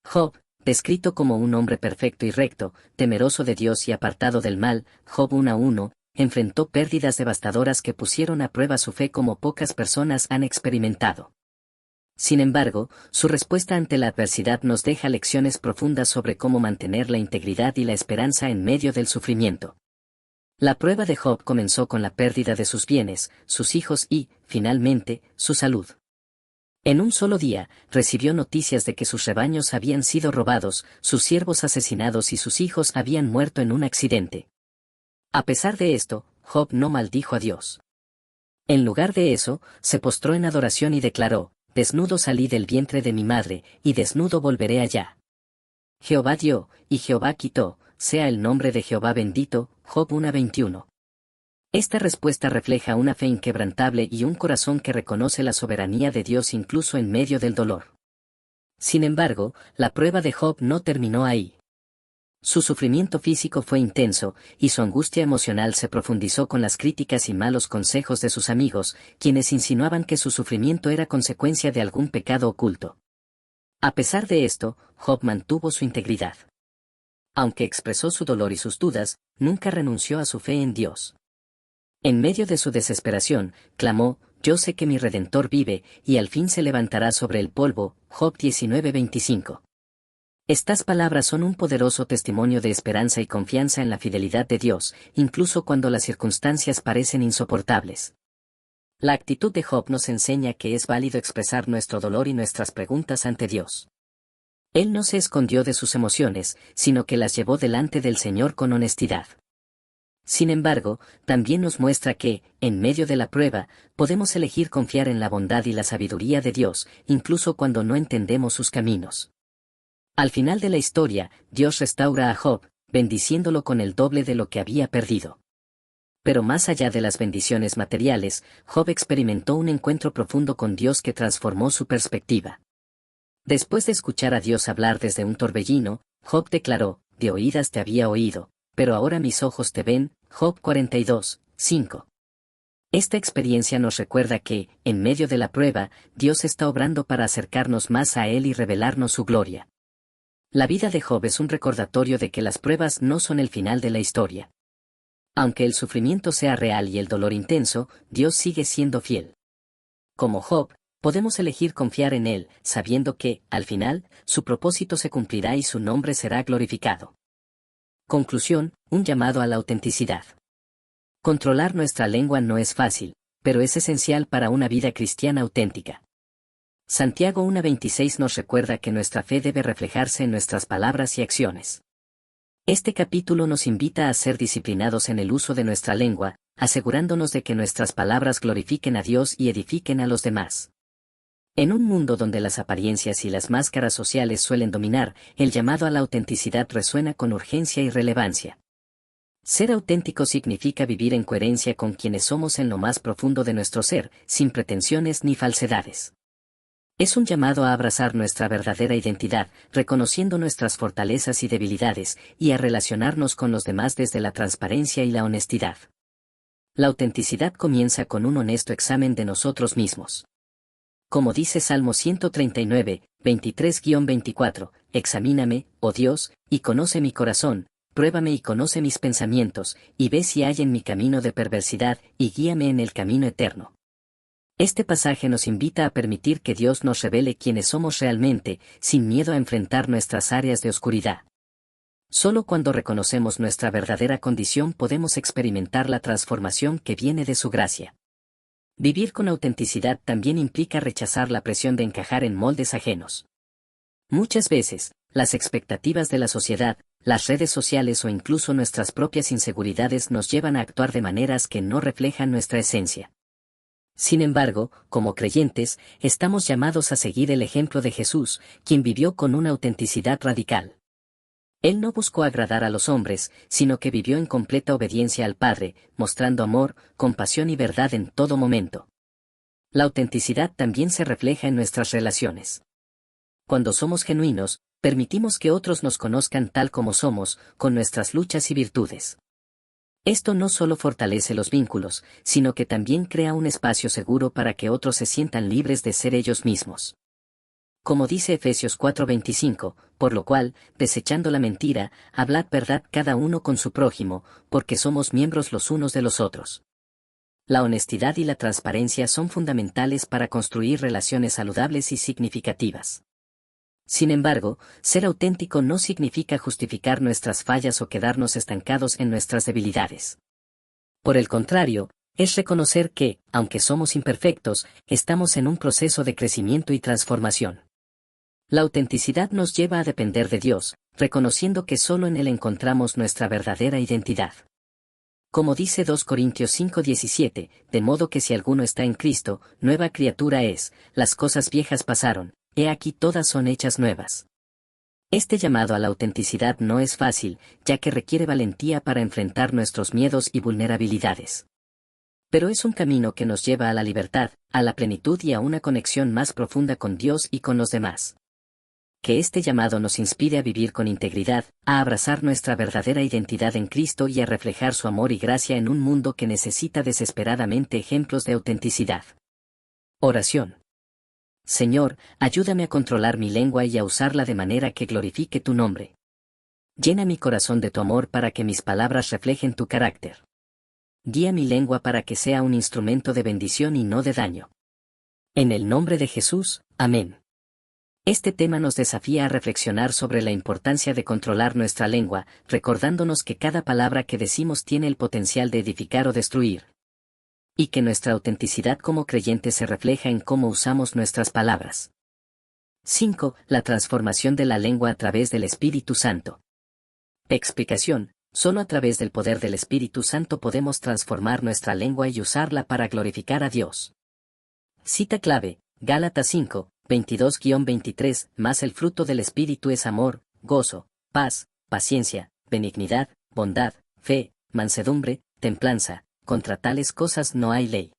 Job, descrito como un hombre perfecto y recto, temeroso de Dios y apartado del mal, Job 1:1, enfrentó pérdidas devastadoras que pusieron a prueba su fe como pocas personas han experimentado. Sin embargo, su respuesta ante la adversidad nos deja lecciones profundas sobre cómo mantener la integridad y la esperanza en medio del sufrimiento. La prueba de Job comenzó con la pérdida de sus bienes, sus hijos y, finalmente, su salud. En un solo día, recibió noticias de que sus rebaños habían sido robados, sus siervos asesinados y sus hijos habían muerto en un accidente. A pesar de esto, Job no maldijo a Dios. En lugar de eso, se postró en adoración y declaró, desnudo salí del vientre de mi madre, y desnudo volveré allá. Jehová dio, y Jehová quitó, sea el nombre de Jehová bendito. Job 1:21. Esta respuesta refleja una fe inquebrantable y un corazón que reconoce la soberanía de Dios incluso en medio del dolor. Sin embargo, la prueba de Job no terminó ahí. Su sufrimiento físico fue intenso, y su angustia emocional se profundizó con las críticas y malos consejos de sus amigos, quienes insinuaban que su sufrimiento era consecuencia de algún pecado oculto. A pesar de esto, Job mantuvo su integridad. Aunque expresó su dolor y sus dudas, nunca renunció a su fe en Dios. En medio de su desesperación, clamó, yo sé que mi Redentor vive, y al fin se levantará sobre el polvo. Job 19:25. Estas palabras son un poderoso testimonio de esperanza y confianza en la fidelidad de Dios, incluso cuando las circunstancias parecen insoportables. La actitud de Job nos enseña que es válido expresar nuestro dolor y nuestras preguntas ante Dios. Él no se escondió de sus emociones, sino que las llevó delante del Señor con honestidad. Sin embargo, también nos muestra que, en medio de la prueba, podemos elegir confiar en la bondad y la sabiduría de Dios, incluso cuando no entendemos sus caminos. Al final de la historia, Dios restaura a Job, bendiciéndolo con el doble de lo que había perdido. Pero más allá de las bendiciones materiales, Job experimentó un encuentro profundo con Dios que transformó su perspectiva. Después de escuchar a Dios hablar desde un torbellino, Job declaró, de oídas te había oído, pero ahora mis ojos te ven. Job 42:5. Esta experiencia nos recuerda que, en medio de la prueba, Dios está obrando para acercarnos más a Él y revelarnos su gloria. La vida de Job es un recordatorio de que las pruebas no son el final de la historia. Aunque el sufrimiento sea real y el dolor intenso, Dios sigue siendo fiel. Como Job, podemos elegir confiar en Él, sabiendo que, al final, su propósito se cumplirá y su nombre será glorificado. Conclusión, un llamado a la autenticidad. Controlar nuestra lengua no es fácil, pero es esencial para una vida cristiana auténtica. Santiago 1:26 nos recuerda que nuestra fe debe reflejarse en nuestras palabras y acciones. Este capítulo nos invita a ser disciplinados en el uso de nuestra lengua, asegurándonos de que nuestras palabras glorifiquen a Dios y edifiquen a los demás. En un mundo donde las apariencias y las máscaras sociales suelen dominar, el llamado a la autenticidad resuena con urgencia y relevancia. Ser auténtico significa vivir en coherencia con quienes somos en lo más profundo de nuestro ser, sin pretensiones ni falsedades. Es un llamado a abrazar nuestra verdadera identidad, reconociendo nuestras fortalezas y debilidades, y a relacionarnos con los demás desde la transparencia y la honestidad. La autenticidad comienza con un honesto examen de nosotros mismos. Como dice Salmo 139, 23-24, examíname, oh Dios, y conoce mi corazón, pruébame y conoce mis pensamientos, y ve si hay en mi camino de perversidad, y guíame en el camino eterno. Este pasaje nos invita a permitir que Dios nos revele quiénes somos realmente, sin miedo a enfrentar nuestras áreas de oscuridad. Solo cuando reconocemos nuestra verdadera condición podemos experimentar la transformación que viene de su gracia. Vivir con autenticidad también implica rechazar la presión de encajar en moldes ajenos. Muchas veces, las expectativas de la sociedad, las redes sociales o incluso nuestras propias inseguridades nos llevan a actuar de maneras que no reflejan nuestra esencia. Sin embargo, como creyentes, estamos llamados a seguir el ejemplo de Jesús, quien vivió con una autenticidad radical. Él no buscó agradar a los hombres, sino que vivió en completa obediencia al Padre, mostrando amor, compasión y verdad en todo momento. La autenticidad también se refleja en nuestras relaciones. Cuando somos genuinos, permitimos que otros nos conozcan tal como somos, con nuestras luchas y virtudes. Esto no solo fortalece los vínculos, sino que también crea un espacio seguro para que otros se sientan libres de ser ellos mismos. Como dice Efesios 4:25, por lo cual, desechando la mentira, hablad verdad cada uno con su prójimo, porque somos miembros los unos de los otros. La honestidad y la transparencia son fundamentales para construir relaciones saludables y significativas. Sin embargo, ser auténtico no significa justificar nuestras fallas o quedarnos estancados en nuestras debilidades. Por el contrario, es reconocer que, aunque somos imperfectos, estamos en un proceso de crecimiento y transformación. La autenticidad nos lleva a depender de Dios, reconociendo que solo en Él encontramos nuestra verdadera identidad. Como dice 2 Corintios 5:17, de modo que si alguno está en Cristo, nueva criatura es, las cosas viejas pasaron, he aquí todas son hechas nuevas. Este llamado a la autenticidad no es fácil, ya que requiere valentía para enfrentar nuestros miedos y vulnerabilidades. Pero es un camino que nos lleva a la libertad, a la plenitud y a una conexión más profunda con Dios y con los demás. Que este llamado nos inspire a vivir con integridad, a abrazar nuestra verdadera identidad en Cristo y a reflejar su amor y gracia en un mundo que necesita desesperadamente ejemplos de autenticidad. Oración. Señor, ayúdame a controlar mi lengua y a usarla de manera que glorifique tu nombre. Llena mi corazón de tu amor para que mis palabras reflejen tu carácter. Guía mi lengua para que sea un instrumento de bendición y no de daño. En el nombre de Jesús, amén. Este tema nos desafía a reflexionar sobre la importancia de controlar nuestra lengua, recordándonos que cada palabra que decimos tiene el potencial de edificar o destruir. Y que nuestra autenticidad como creyentes se refleja en cómo usamos nuestras palabras. 5. La transformación de la lengua a través del Espíritu Santo. Explicación. Solo a través del poder del Espíritu Santo podemos transformar nuestra lengua y usarla para glorificar a Dios. Cita clave, Gálatas 5, 22-23, más el fruto del Espíritu es amor, gozo, paz, paciencia, benignidad, bondad, fe, mansedumbre, templanza, contra tales cosas no hay ley.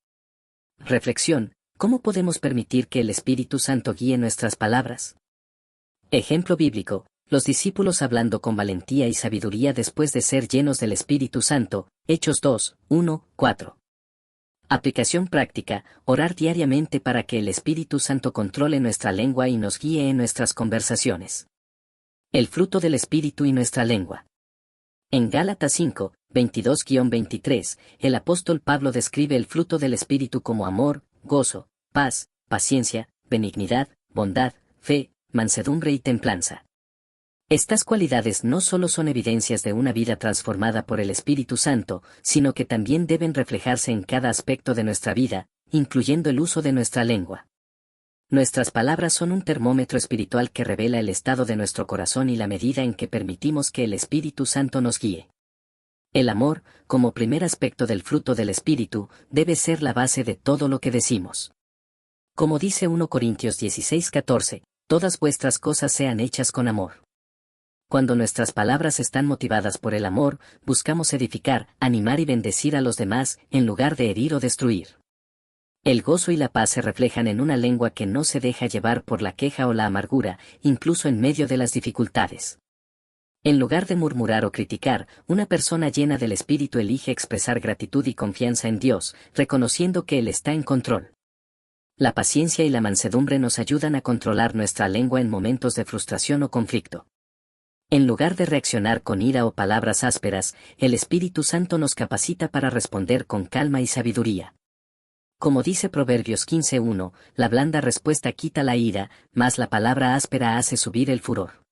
Reflexión, ¿cómo podemos permitir que el Espíritu Santo guíe nuestras palabras? Ejemplo bíblico, los discípulos hablando con valentía y sabiduría después de ser llenos del Espíritu Santo, Hechos 2, 1, 4. Aplicación práctica, orar diariamente para que el Espíritu Santo controle nuestra lengua y nos guíe en nuestras conversaciones. El fruto del Espíritu y nuestra lengua. En Gálatas 5, 22-23, el apóstol Pablo describe el fruto del Espíritu como amor, gozo, paz, paciencia, benignidad, bondad, fe, mansedumbre y templanza. Estas cualidades no solo son evidencias de una vida transformada por el Espíritu Santo, sino que también deben reflejarse en cada aspecto de nuestra vida, incluyendo el uso de nuestra lengua. Nuestras palabras son un termómetro espiritual que revela el estado de nuestro corazón y la medida en que permitimos que el Espíritu Santo nos guíe. El amor, como primer aspecto del fruto del Espíritu, debe ser la base de todo lo que decimos. Como dice 1 Corintios 16:14, todas vuestras cosas sean hechas con amor. Cuando nuestras palabras están motivadas por el amor, buscamos edificar, animar y bendecir a los demás, en lugar de herir o destruir. El gozo y la paz se reflejan en una lengua que no se deja llevar por la queja o la amargura, incluso en medio de las dificultades. En lugar de murmurar o criticar, una persona llena del Espíritu elige expresar gratitud y confianza en Dios, reconociendo que Él está en control. La paciencia y la mansedumbre nos ayudan a controlar nuestra lengua en momentos de frustración o conflicto. En lugar de reaccionar con ira o palabras ásperas, el Espíritu Santo nos capacita para responder con calma y sabiduría. Como dice Proverbios 15:1, la blanda respuesta quita la ira, mas la palabra áspera hace subir el furor.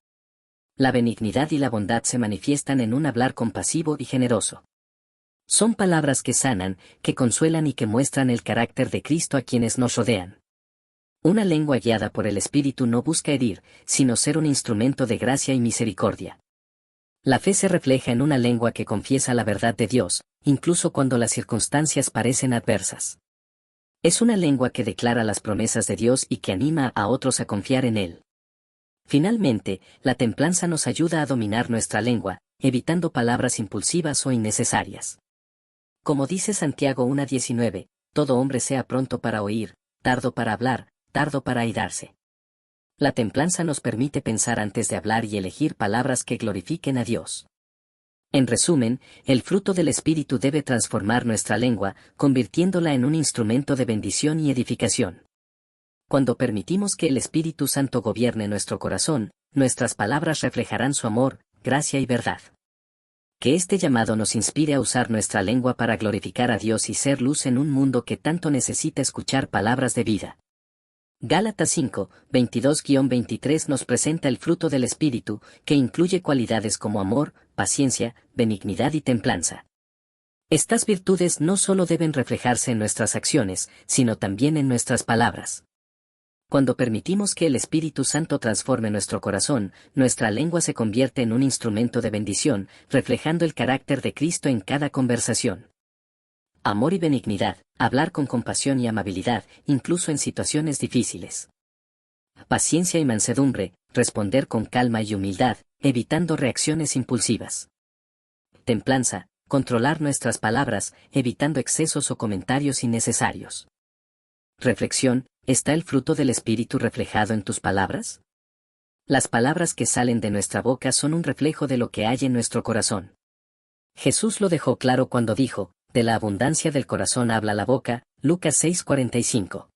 La benignidad y la bondad se manifiestan en un hablar compasivo y generoso. Son palabras que sanan, que consuelan y que muestran el carácter de Cristo a quienes nos rodean. Una lengua guiada por el Espíritu no busca herir, sino ser un instrumento de gracia y misericordia. La fe se refleja en una lengua que confiesa la verdad de Dios, incluso cuando las circunstancias parecen adversas. Es una lengua que declara las promesas de Dios y que anima a otros a confiar en Él. Finalmente, la templanza nos ayuda a dominar nuestra lengua, evitando palabras impulsivas o innecesarias. Como dice Santiago 1:19, todo hombre sea pronto para oír, tardo para hablar, tardo para airarse. La templanza nos permite pensar antes de hablar y elegir palabras que glorifiquen a Dios. En resumen, el fruto del Espíritu debe transformar nuestra lengua, convirtiéndola en un instrumento de bendición y edificación. Cuando permitimos que el Espíritu Santo gobierne nuestro corazón, nuestras palabras reflejarán su amor, gracia y verdad. Que este llamado nos inspire a usar nuestra lengua para glorificar a Dios y ser luz en un mundo que tanto necesita escuchar palabras de vida. Gálatas 5, 22-23 nos presenta el fruto del Espíritu, que incluye cualidades como amor, paciencia, benignidad y templanza. Estas virtudes no solo deben reflejarse en nuestras acciones, sino también en nuestras palabras. Cuando permitimos que el Espíritu Santo transforme nuestro corazón, nuestra lengua se convierte en un instrumento de bendición, reflejando el carácter de Cristo en cada conversación. Amor y benignidad, hablar con compasión y amabilidad, incluso en situaciones difíciles. Paciencia y mansedumbre, responder con calma y humildad, evitando reacciones impulsivas. Templanza, controlar nuestras palabras, evitando excesos o comentarios innecesarios. Reflexión, ¿está el fruto del Espíritu reflejado en tus palabras? Las palabras que salen de nuestra boca son un reflejo de lo que hay en nuestro corazón. Jesús lo dejó claro cuando dijo, de la abundancia del corazón habla la boca, Lucas 6:45.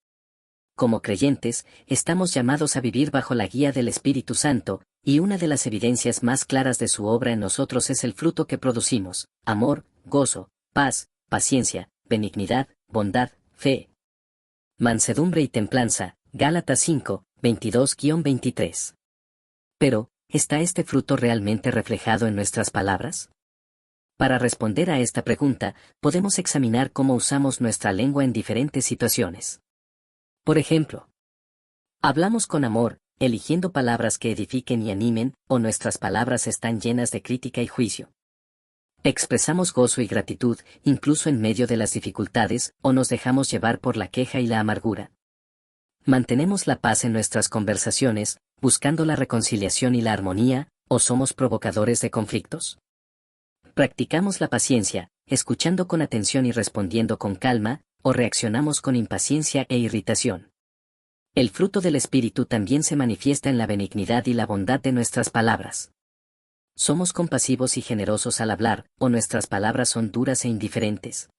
Como creyentes, estamos llamados a vivir bajo la guía del Espíritu Santo, y una de las evidencias más claras de su obra en nosotros es el fruto que producimos: amor, gozo, paz, paciencia, benignidad, bondad, fe, mansedumbre y templanza. Gálatas 5, 22-23. Pero, ¿está este fruto realmente reflejado en nuestras palabras? Para responder a esta pregunta, podemos examinar cómo usamos nuestra lengua en diferentes situaciones. Por ejemplo, hablamos con amor, eligiendo palabras que edifiquen y animen, o nuestras palabras están llenas de crítica y juicio. Expresamos gozo y gratitud, incluso en medio de las dificultades, o nos dejamos llevar por la queja y la amargura. Mantenemos la paz en nuestras conversaciones, buscando la reconciliación y la armonía, o somos provocadores de conflictos. Practicamos la paciencia, escuchando con atención y respondiendo con calma, o reaccionamos con impaciencia e irritación. El fruto del Espíritu también se manifiesta en la benignidad y la bondad de nuestras palabras. ¿Somos compasivos y generosos al hablar, o nuestras palabras son duras e indiferentes?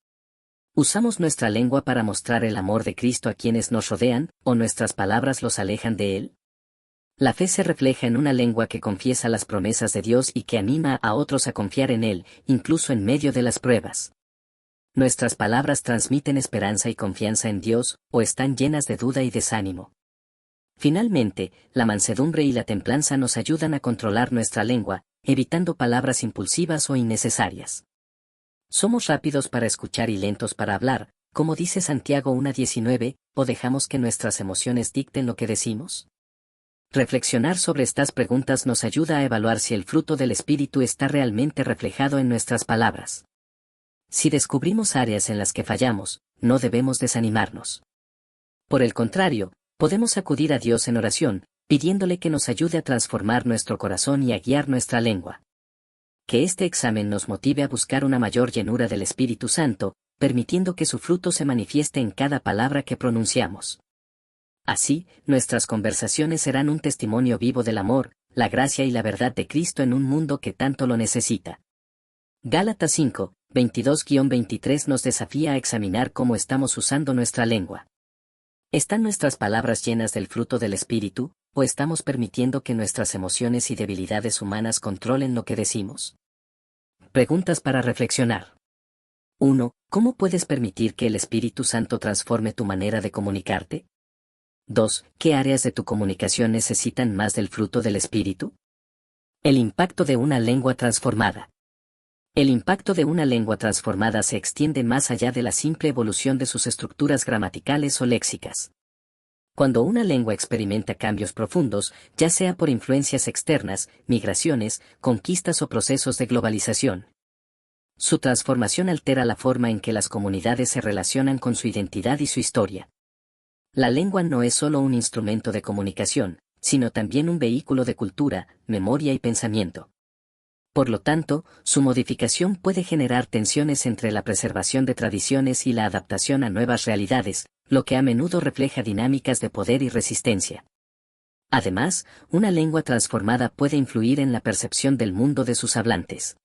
¿Usamos nuestra lengua para mostrar el amor de Cristo a quienes nos rodean, o nuestras palabras los alejan de Él? La fe se refleja en una lengua que confiesa las promesas de Dios y que anima a otros a confiar en Él, incluso en medio de las pruebas. Nuestras palabras transmiten esperanza y confianza en Dios, o están llenas de duda y desánimo. Finalmente, la mansedumbre y la templanza nos ayudan a controlar nuestra lengua, evitando palabras impulsivas o innecesarias. Somos rápidos para escuchar y lentos para hablar, como dice Santiago 1:19, o dejamos que nuestras emociones dicten lo que decimos? Reflexionar sobre estas preguntas nos ayuda a evaluar si el fruto del Espíritu está realmente reflejado en nuestras palabras. Si descubrimos áreas en las que fallamos, no debemos desanimarnos. Por el contrario, podemos acudir a Dios en oración, pidiéndole que nos ayude a transformar nuestro corazón y a guiar nuestra lengua. Que este examen nos motive a buscar una mayor llenura del Espíritu Santo, permitiendo que su fruto se manifieste en cada palabra que pronunciamos. Así, nuestras conversaciones serán un testimonio vivo del amor, la gracia y la verdad de Cristo en un mundo que tanto lo necesita. Gálatas 5, 22-23 nos desafía a examinar cómo estamos usando nuestra lengua. ¿Están nuestras palabras llenas del fruto del Espíritu, o estamos permitiendo que nuestras emociones y debilidades humanas controlen lo que decimos? Preguntas para reflexionar. 1. ¿Cómo puedes permitir que el Espíritu Santo transforme tu manera de comunicarte? 2. ¿Qué áreas de tu comunicación necesitan más del fruto del Espíritu? El impacto de una lengua transformada. El impacto de una lengua transformada se extiende más allá de la simple evolución de sus estructuras gramaticales o léxicas. Cuando una lengua experimenta cambios profundos, ya sea por influencias externas, migraciones, conquistas o procesos de globalización, su transformación altera la forma en que las comunidades se relacionan con su identidad y su historia. La lengua no es solo un instrumento de comunicación, sino también un vehículo de cultura, memoria y pensamiento. Por lo tanto, su modificación puede generar tensiones entre la preservación de tradiciones y la adaptación a nuevas realidades, lo que a menudo refleja dinámicas de poder y resistencia. Además, una lengua transformada puede influir en la percepción del mundo de sus hablantes.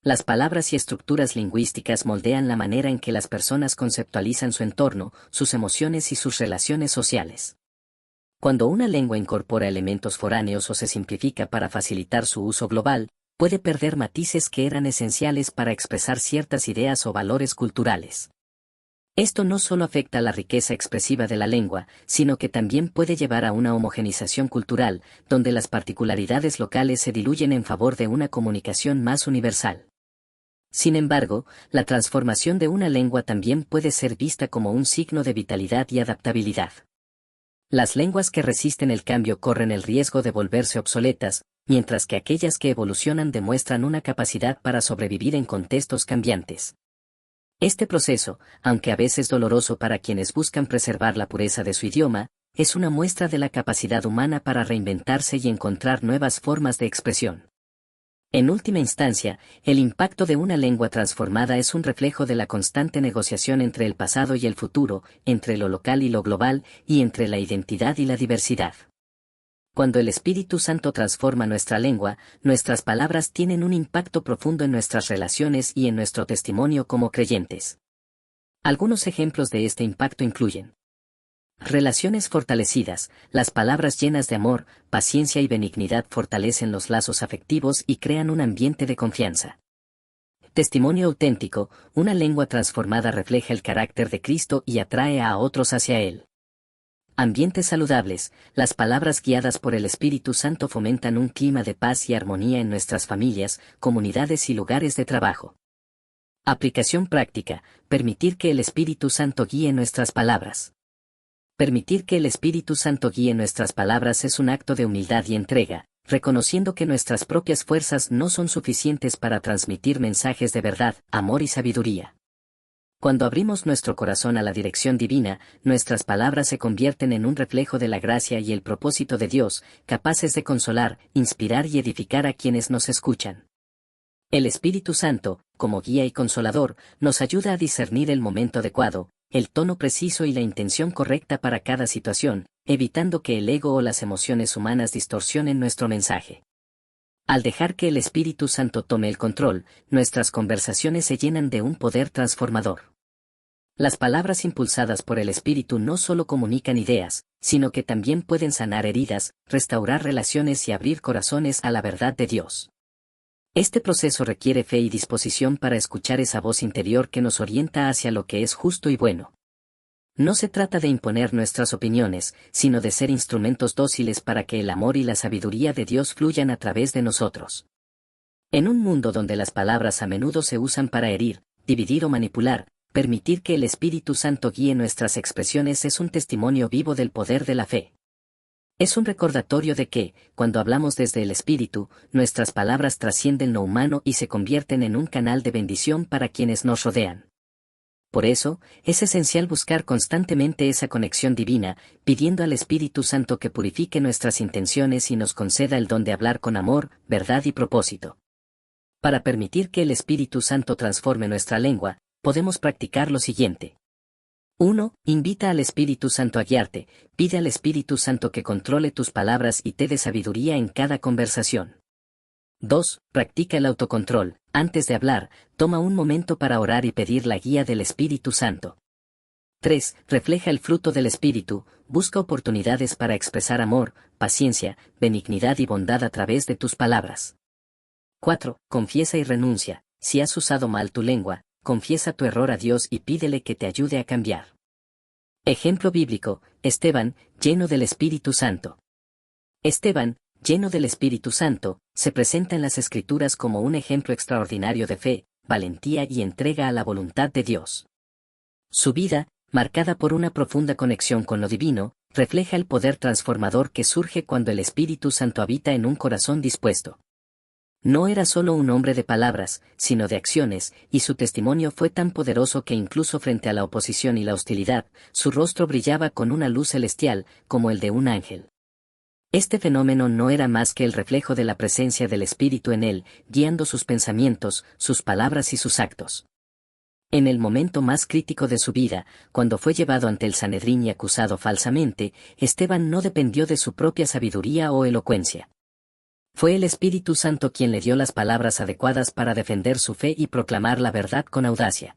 Las palabras y estructuras lingüísticas moldean la manera en que las personas conceptualizan su entorno, sus emociones y sus relaciones sociales. Cuando una lengua incorpora elementos foráneos o se simplifica para facilitar su uso global, puede perder matices que eran esenciales para expresar ciertas ideas o valores culturales. Esto no solo afecta a la riqueza expresiva de la lengua, sino que también puede llevar a una homogenización cultural, donde las particularidades locales se diluyen en favor de una comunicación más universal. Sin embargo, la transformación de una lengua también puede ser vista como un signo de vitalidad y adaptabilidad. Las lenguas que resisten el cambio corren el riesgo de volverse obsoletas, mientras que aquellas que evolucionan demuestran una capacidad para sobrevivir en contextos cambiantes. Este proceso, aunque a veces doloroso para quienes buscan preservar la pureza de su idioma, es una muestra de la capacidad humana para reinventarse y encontrar nuevas formas de expresión. En última instancia, el impacto de una lengua transformada es un reflejo de la constante negociación entre el pasado y el futuro, entre lo local y lo global, y entre la identidad y la diversidad. Cuando el Espíritu Santo transforma nuestra lengua, nuestras palabras tienen un impacto profundo en nuestras relaciones y en nuestro testimonio como creyentes. Algunos ejemplos de este impacto incluyen: relaciones fortalecidas. Las palabras llenas de amor, paciencia y benignidad fortalecen los lazos afectivos y crean un ambiente de confianza. Testimonio auténtico. Una lengua transformada refleja el carácter de Cristo y atrae a otros hacia Él. Ambientes saludables. Las palabras guiadas por el Espíritu Santo fomentan un clima de paz y armonía en nuestras familias, comunidades y lugares de trabajo. Aplicación práctica. Permitir que el Espíritu Santo guíe nuestras palabras. Permitir que el Espíritu Santo guíe nuestras palabras es un acto de humildad y entrega, reconociendo que nuestras propias fuerzas no son suficientes para transmitir mensajes de verdad, amor y sabiduría. Cuando abrimos nuestro corazón a la dirección divina, nuestras palabras se convierten en un reflejo de la gracia y el propósito de Dios, capaces de consolar, inspirar y edificar a quienes nos escuchan. El Espíritu Santo, como guía y consolador, nos ayuda a discernir el momento adecuado, el tono preciso y la intención correcta para cada situación, evitando que el ego o las emociones humanas distorsionen nuestro mensaje. Al dejar que el Espíritu Santo tome el control, nuestras conversaciones se llenan de un poder transformador. Las palabras impulsadas por el Espíritu no solo comunican ideas, sino que también pueden sanar heridas, restaurar relaciones y abrir corazones a la verdad de Dios. Este proceso requiere fe y disposición para escuchar esa voz interior que nos orienta hacia lo que es justo y bueno. No se trata de imponer nuestras opiniones, sino de ser instrumentos dóciles para que el amor y la sabiduría de Dios fluyan a través de nosotros. En un mundo donde las palabras a menudo se usan para herir, dividir o manipular, permitir que el Espíritu Santo guíe nuestras expresiones es un testimonio vivo del poder de la fe. Es un recordatorio de que, cuando hablamos desde el Espíritu, nuestras palabras trascienden lo humano y se convierten en un canal de bendición para quienes nos rodean. Por eso, es esencial buscar constantemente esa conexión divina, pidiendo al Espíritu Santo que purifique nuestras intenciones y nos conceda el don de hablar con amor, verdad y propósito. Para permitir que el Espíritu Santo transforme nuestra lengua, podemos practicar lo siguiente. 1. Invita al Espíritu Santo a guiarte, pide al Espíritu Santo que controle tus palabras y te dé sabiduría en cada conversación. 2. Practica el autocontrol. Antes de hablar, toma un momento para orar y pedir la guía del Espíritu Santo. 3. Refleja el fruto del Espíritu, busca oportunidades para expresar amor, paciencia, benignidad y bondad a través de tus palabras. 4. Confiesa y renuncia. Si has usado mal tu lengua, confiesa tu error a Dios y pídele que te ayude a cambiar. Ejemplo bíblico, Esteban, lleno del Espíritu Santo. Esteban, lleno del Espíritu Santo, se presenta en las Escrituras como un ejemplo extraordinario de fe, valentía y entrega a la voluntad de Dios. Su vida, marcada por una profunda conexión con lo divino, refleja el poder transformador que surge cuando el Espíritu Santo habita en un corazón dispuesto. No era solo un hombre de palabras, sino de acciones, y su testimonio fue tan poderoso que incluso frente a la oposición y la hostilidad, su rostro brillaba con una luz celestial, como el de un ángel. Este fenómeno no era más que el reflejo de la presencia del Espíritu en él, guiando sus pensamientos, sus palabras y sus actos. En el momento más crítico de su vida, cuando fue llevado ante el Sanedrín y acusado falsamente, Esteban no dependió de su propia sabiduría o elocuencia. Fue el Espíritu Santo quien le dio las palabras adecuadas para defender su fe y proclamar la verdad con audacia.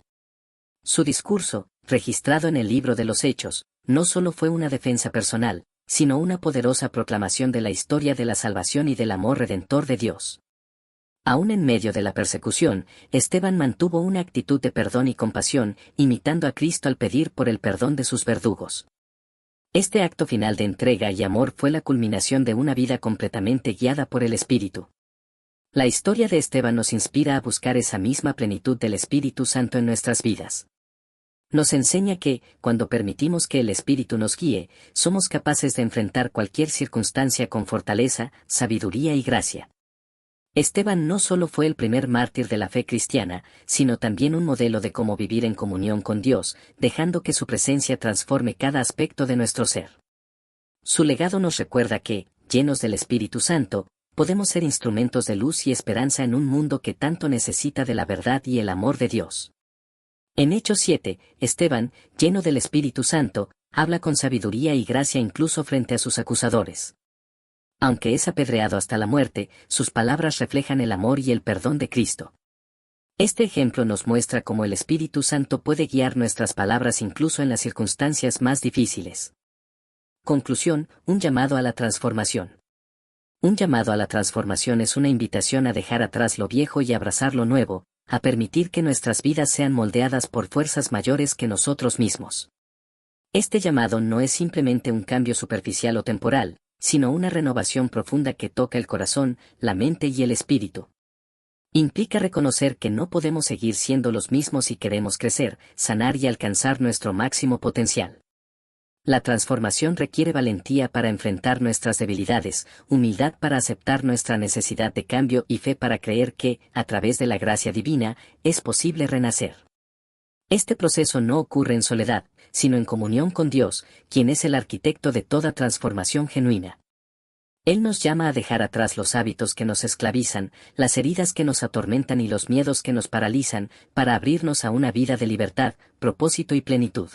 Su discurso, registrado en el libro de los Hechos, no solo fue una defensa personal, sino una poderosa proclamación de la historia de la salvación y del amor redentor de Dios. Aún en medio de la persecución, Esteban mantuvo una actitud de perdón y compasión, imitando a Cristo al pedir por el perdón de sus verdugos. Este acto final de entrega y amor fue la culminación de una vida completamente guiada por el Espíritu. La historia de Esteban nos inspira a buscar esa misma plenitud del Espíritu Santo en nuestras vidas. Nos enseña que, cuando permitimos que el Espíritu nos guíe, somos capaces de enfrentar cualquier circunstancia con fortaleza, sabiduría y gracia. Esteban no solo fue el primer mártir de la fe cristiana, sino también un modelo de cómo vivir en comunión con Dios, dejando que su presencia transforme cada aspecto de nuestro ser. Su legado nos recuerda que, llenos del Espíritu Santo, podemos ser instrumentos de luz y esperanza en un mundo que tanto necesita de la verdad y el amor de Dios. En Hechos 7, Esteban, lleno del Espíritu Santo, habla con sabiduría y gracia incluso frente a sus acusadores. Aunque es apedreado hasta la muerte, sus palabras reflejan el amor y el perdón de Cristo. Este ejemplo nos muestra cómo el Espíritu Santo puede guiar nuestras palabras incluso en las circunstancias más difíciles. Conclusión, un llamado a la transformación. Un llamado a la transformación es una invitación a dejar atrás lo viejo y abrazar lo nuevo, a permitir que nuestras vidas sean moldeadas por fuerzas mayores que nosotros mismos. Este llamado no es simplemente un cambio superficial o temporal, sino una renovación profunda que toca el corazón, la mente y el espíritu. Implica reconocer que no podemos seguir siendo los mismos si queremos crecer, sanar y alcanzar nuestro máximo potencial. La transformación requiere valentía para enfrentar nuestras debilidades, humildad para aceptar nuestra necesidad de cambio y fe para creer que, a través de la gracia divina, es posible renacer. Este proceso no ocurre en soledad, sino en comunión con Dios, quien es el arquitecto de toda transformación genuina. Él nos llama a dejar atrás los hábitos que nos esclavizan, las heridas que nos atormentan y los miedos que nos paralizan, para abrirnos a una vida de libertad, propósito y plenitud.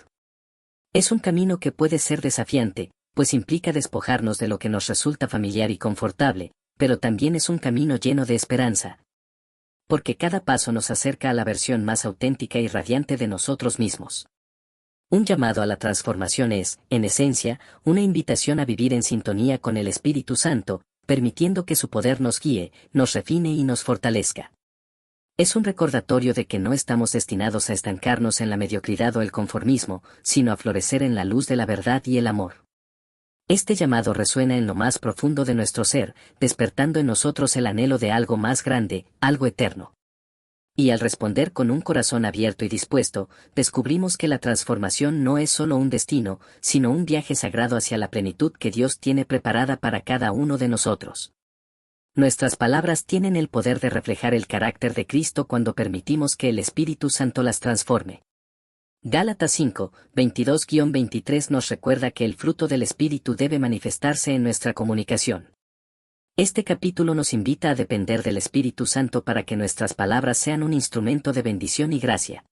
Es un camino que puede ser desafiante, pues implica despojarnos de lo que nos resulta familiar y confortable, pero también es un camino lleno de esperanza. Porque cada paso nos acerca a la versión más auténtica y radiante de nosotros mismos. Un llamado a la transformación es, en esencia, una invitación a vivir en sintonía con el Espíritu Santo, permitiendo que su poder nos guíe, nos refine y nos fortalezca. Es un recordatorio de que no estamos destinados a estancarnos en la mediocridad o el conformismo, sino a florecer en la luz de la verdad y el amor. Este llamado resuena en lo más profundo de nuestro ser, despertando en nosotros el anhelo de algo más grande, algo eterno. Y al responder con un corazón abierto y dispuesto, descubrimos que la transformación no es solo un destino, sino un viaje sagrado hacia la plenitud que Dios tiene preparada para cada uno de nosotros. Nuestras palabras tienen el poder de reflejar el carácter de Cristo cuando permitimos que el Espíritu Santo las transforme. Gálatas 5, 22-23 nos recuerda que el fruto del Espíritu debe manifestarse en nuestra comunicación. Este capítulo nos invita a depender del Espíritu Santo para que nuestras palabras sean un instrumento de bendición y gracia.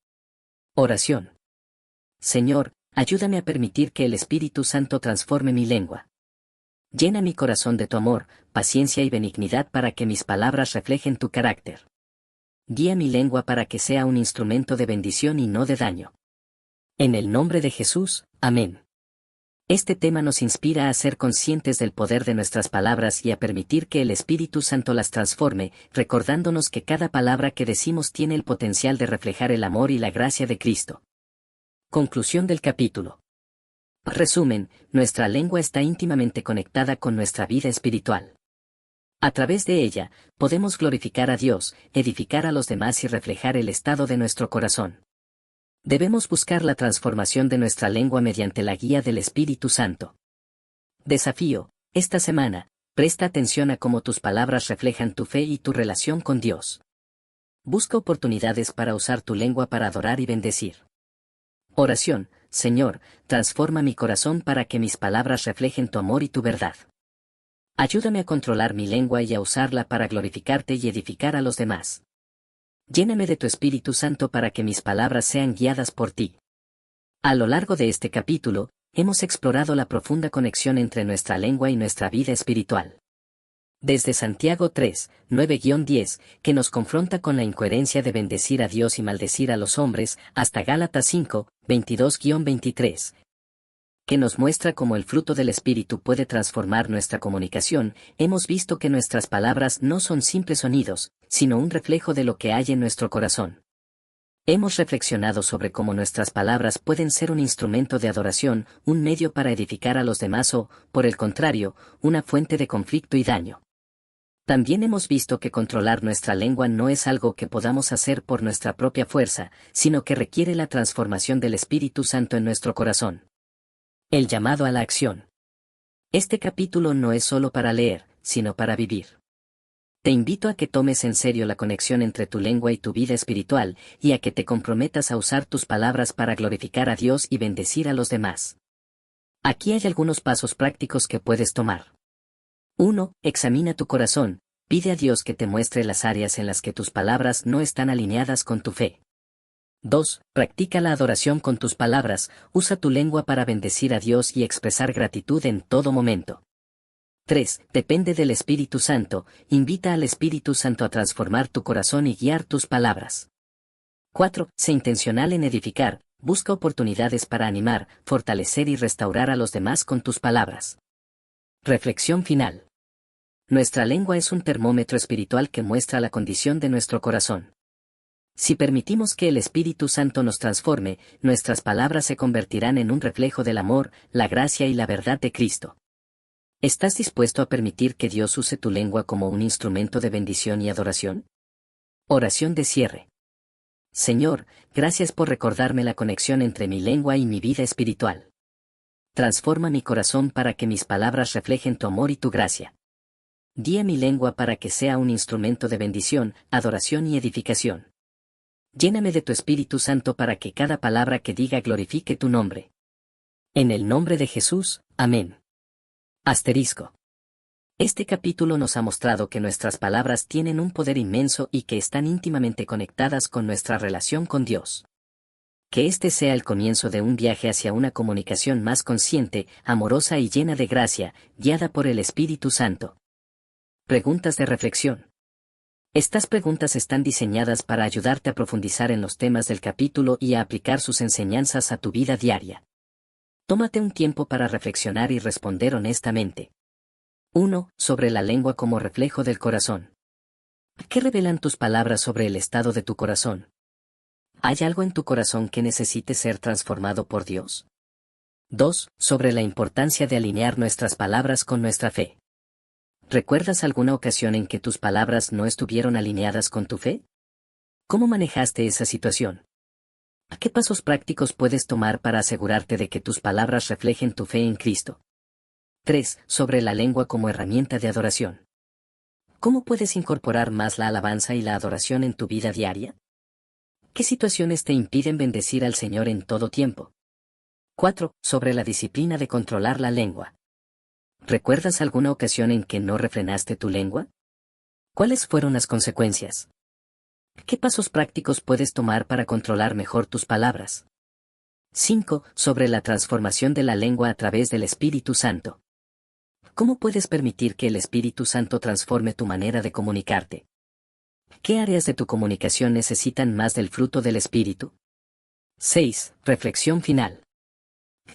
Oración. Señor, ayúdame a permitir que el Espíritu Santo transforme mi lengua. Llena mi corazón de tu amor, paciencia y benignidad para que mis palabras reflejen tu carácter. Guía mi lengua para que sea un instrumento de bendición y no de daño. En el nombre de Jesús, amén. Este tema nos inspira a ser conscientes del poder de nuestras palabras y a permitir que el Espíritu Santo las transforme, recordándonos que cada palabra que decimos tiene el potencial de reflejar el amor y la gracia de Cristo. Conclusión del capítulo. Resumen, nuestra lengua está íntimamente conectada con nuestra vida espiritual. A través de ella, podemos glorificar a Dios, edificar a los demás y reflejar el estado de nuestro corazón. Debemos buscar la transformación de nuestra lengua mediante la guía del Espíritu Santo. Desafío, esta semana, presta atención a cómo tus palabras reflejan tu fe y tu relación con Dios. Busca oportunidades para usar tu lengua para adorar y bendecir. Oración, Señor, transforma mi corazón para que mis palabras reflejen tu amor y tu verdad. Ayúdame a controlar mi lengua y a usarla para glorificarte y edificar a los demás. Lléname de tu Espíritu Santo para que mis palabras sean guiadas por ti. A lo largo de este capítulo, hemos explorado la profunda conexión entre nuestra lengua y nuestra vida espiritual. Desde Santiago 3, 9-10, que nos confronta con la incoherencia de bendecir a Dios y maldecir a los hombres, hasta Gálatas 5, 22-23, que nos muestra cómo el fruto del Espíritu puede transformar nuestra comunicación, hemos visto que nuestras palabras no son simples sonidos, sino un reflejo de lo que hay en nuestro corazón. Hemos reflexionado sobre cómo nuestras palabras pueden ser un instrumento de adoración, un medio para edificar a los demás o, por el contrario, una fuente de conflicto y daño. También hemos visto que controlar nuestra lengua no es algo que podamos hacer por nuestra propia fuerza, sino que requiere la transformación del Espíritu Santo en nuestro corazón. El llamado a la acción. Este capítulo no es solo para leer, sino para vivir. Te invito a que tomes en serio la conexión entre tu lengua y tu vida espiritual, y a que te comprometas a usar tus palabras para glorificar a Dios y bendecir a los demás. Aquí hay algunos pasos prácticos que puedes tomar. 1. Examina tu corazón, pide a Dios que te muestre las áreas en las que tus palabras no están alineadas con tu fe. 2. Practica la adoración con tus palabras, usa tu lengua para bendecir a Dios y expresar gratitud en todo momento. 3. Depende del Espíritu Santo, invita al Espíritu Santo a transformar tu corazón y guiar tus palabras. 4. Sé intencional en edificar, busca oportunidades para animar, fortalecer y restaurar a los demás con tus palabras. Reflexión final. Nuestra lengua es un termómetro espiritual que muestra la condición de nuestro corazón. Si permitimos que el Espíritu Santo nos transforme, nuestras palabras se convertirán en un reflejo del amor, la gracia y la verdad de Cristo. ¿Estás dispuesto a permitir que Dios use tu lengua como un instrumento de bendición y adoración? Oración de cierre. Señor, gracias por recordarme la conexión entre mi lengua y mi vida espiritual. Transforma mi corazón para que mis palabras reflejen tu amor y tu gracia. Guía mi lengua para que sea un instrumento de bendición, adoración y edificación. Lléname de tu Espíritu Santo para que cada palabra que diga glorifique tu nombre. En el nombre de Jesús, amén. Asterisco. Este capítulo nos ha mostrado que nuestras palabras tienen un poder inmenso y que están íntimamente conectadas con nuestra relación con Dios. Que este sea el comienzo de un viaje hacia una comunicación más consciente, amorosa y llena de gracia, guiada por el Espíritu Santo. Preguntas de reflexión. Estas preguntas están diseñadas para ayudarte a profundizar en los temas del capítulo y a aplicar sus enseñanzas a tu vida diaria. Tómate un tiempo para reflexionar y responder honestamente. 1. Sobre la lengua como reflejo del corazón. ¿Qué revelan tus palabras sobre el estado de tu corazón? ¿Hay algo en tu corazón que necesite ser transformado por Dios? 2. Sobre la importancia de alinear nuestras palabras con nuestra fe. ¿Recuerdas alguna ocasión en que tus palabras no estuvieron alineadas con tu fe? ¿Cómo manejaste esa situación? ¿Qué pasos prácticos puedes tomar para asegurarte de que tus palabras reflejen tu fe en Cristo? 3. Sobre la lengua como herramienta de adoración. ¿Cómo puedes incorporar más la alabanza y la adoración en tu vida diaria? ¿Qué situaciones te impiden bendecir al Señor en todo tiempo? 4. Sobre la disciplina de controlar la lengua. ¿Recuerdas alguna ocasión en que no refrenaste tu lengua? ¿Cuáles fueron las consecuencias? ¿Qué pasos prácticos puedes tomar para controlar mejor tus palabras? 5. Sobre la transformación de la lengua a través del Espíritu Santo. ¿Cómo puedes permitir que el Espíritu Santo transforme tu manera de comunicarte? ¿Qué áreas de tu comunicación necesitan más del fruto del Espíritu? 6. Reflexión final.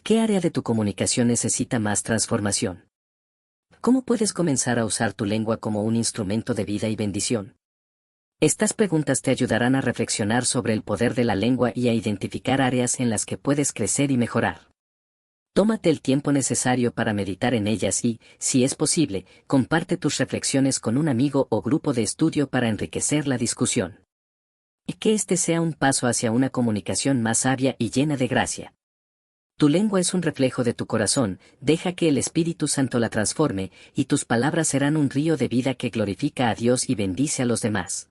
¿Qué área de tu comunicación necesita más transformación? ¿Cómo puedes comenzar a usar tu lengua como un instrumento de vida y bendición? Estas preguntas te ayudarán a reflexionar sobre el poder de la lengua y a identificar áreas en las que puedes crecer y mejorar. Tómate el tiempo necesario para meditar en ellas y, si es posible, comparte tus reflexiones con un amigo o grupo de estudio para enriquecer la discusión. Y que este sea un paso hacia una comunicación más sabia y llena de gracia. Tu lengua es un reflejo de tu corazón, deja que el Espíritu Santo la transforme, y tus palabras serán un río de vida que glorifica a Dios y bendice a los demás.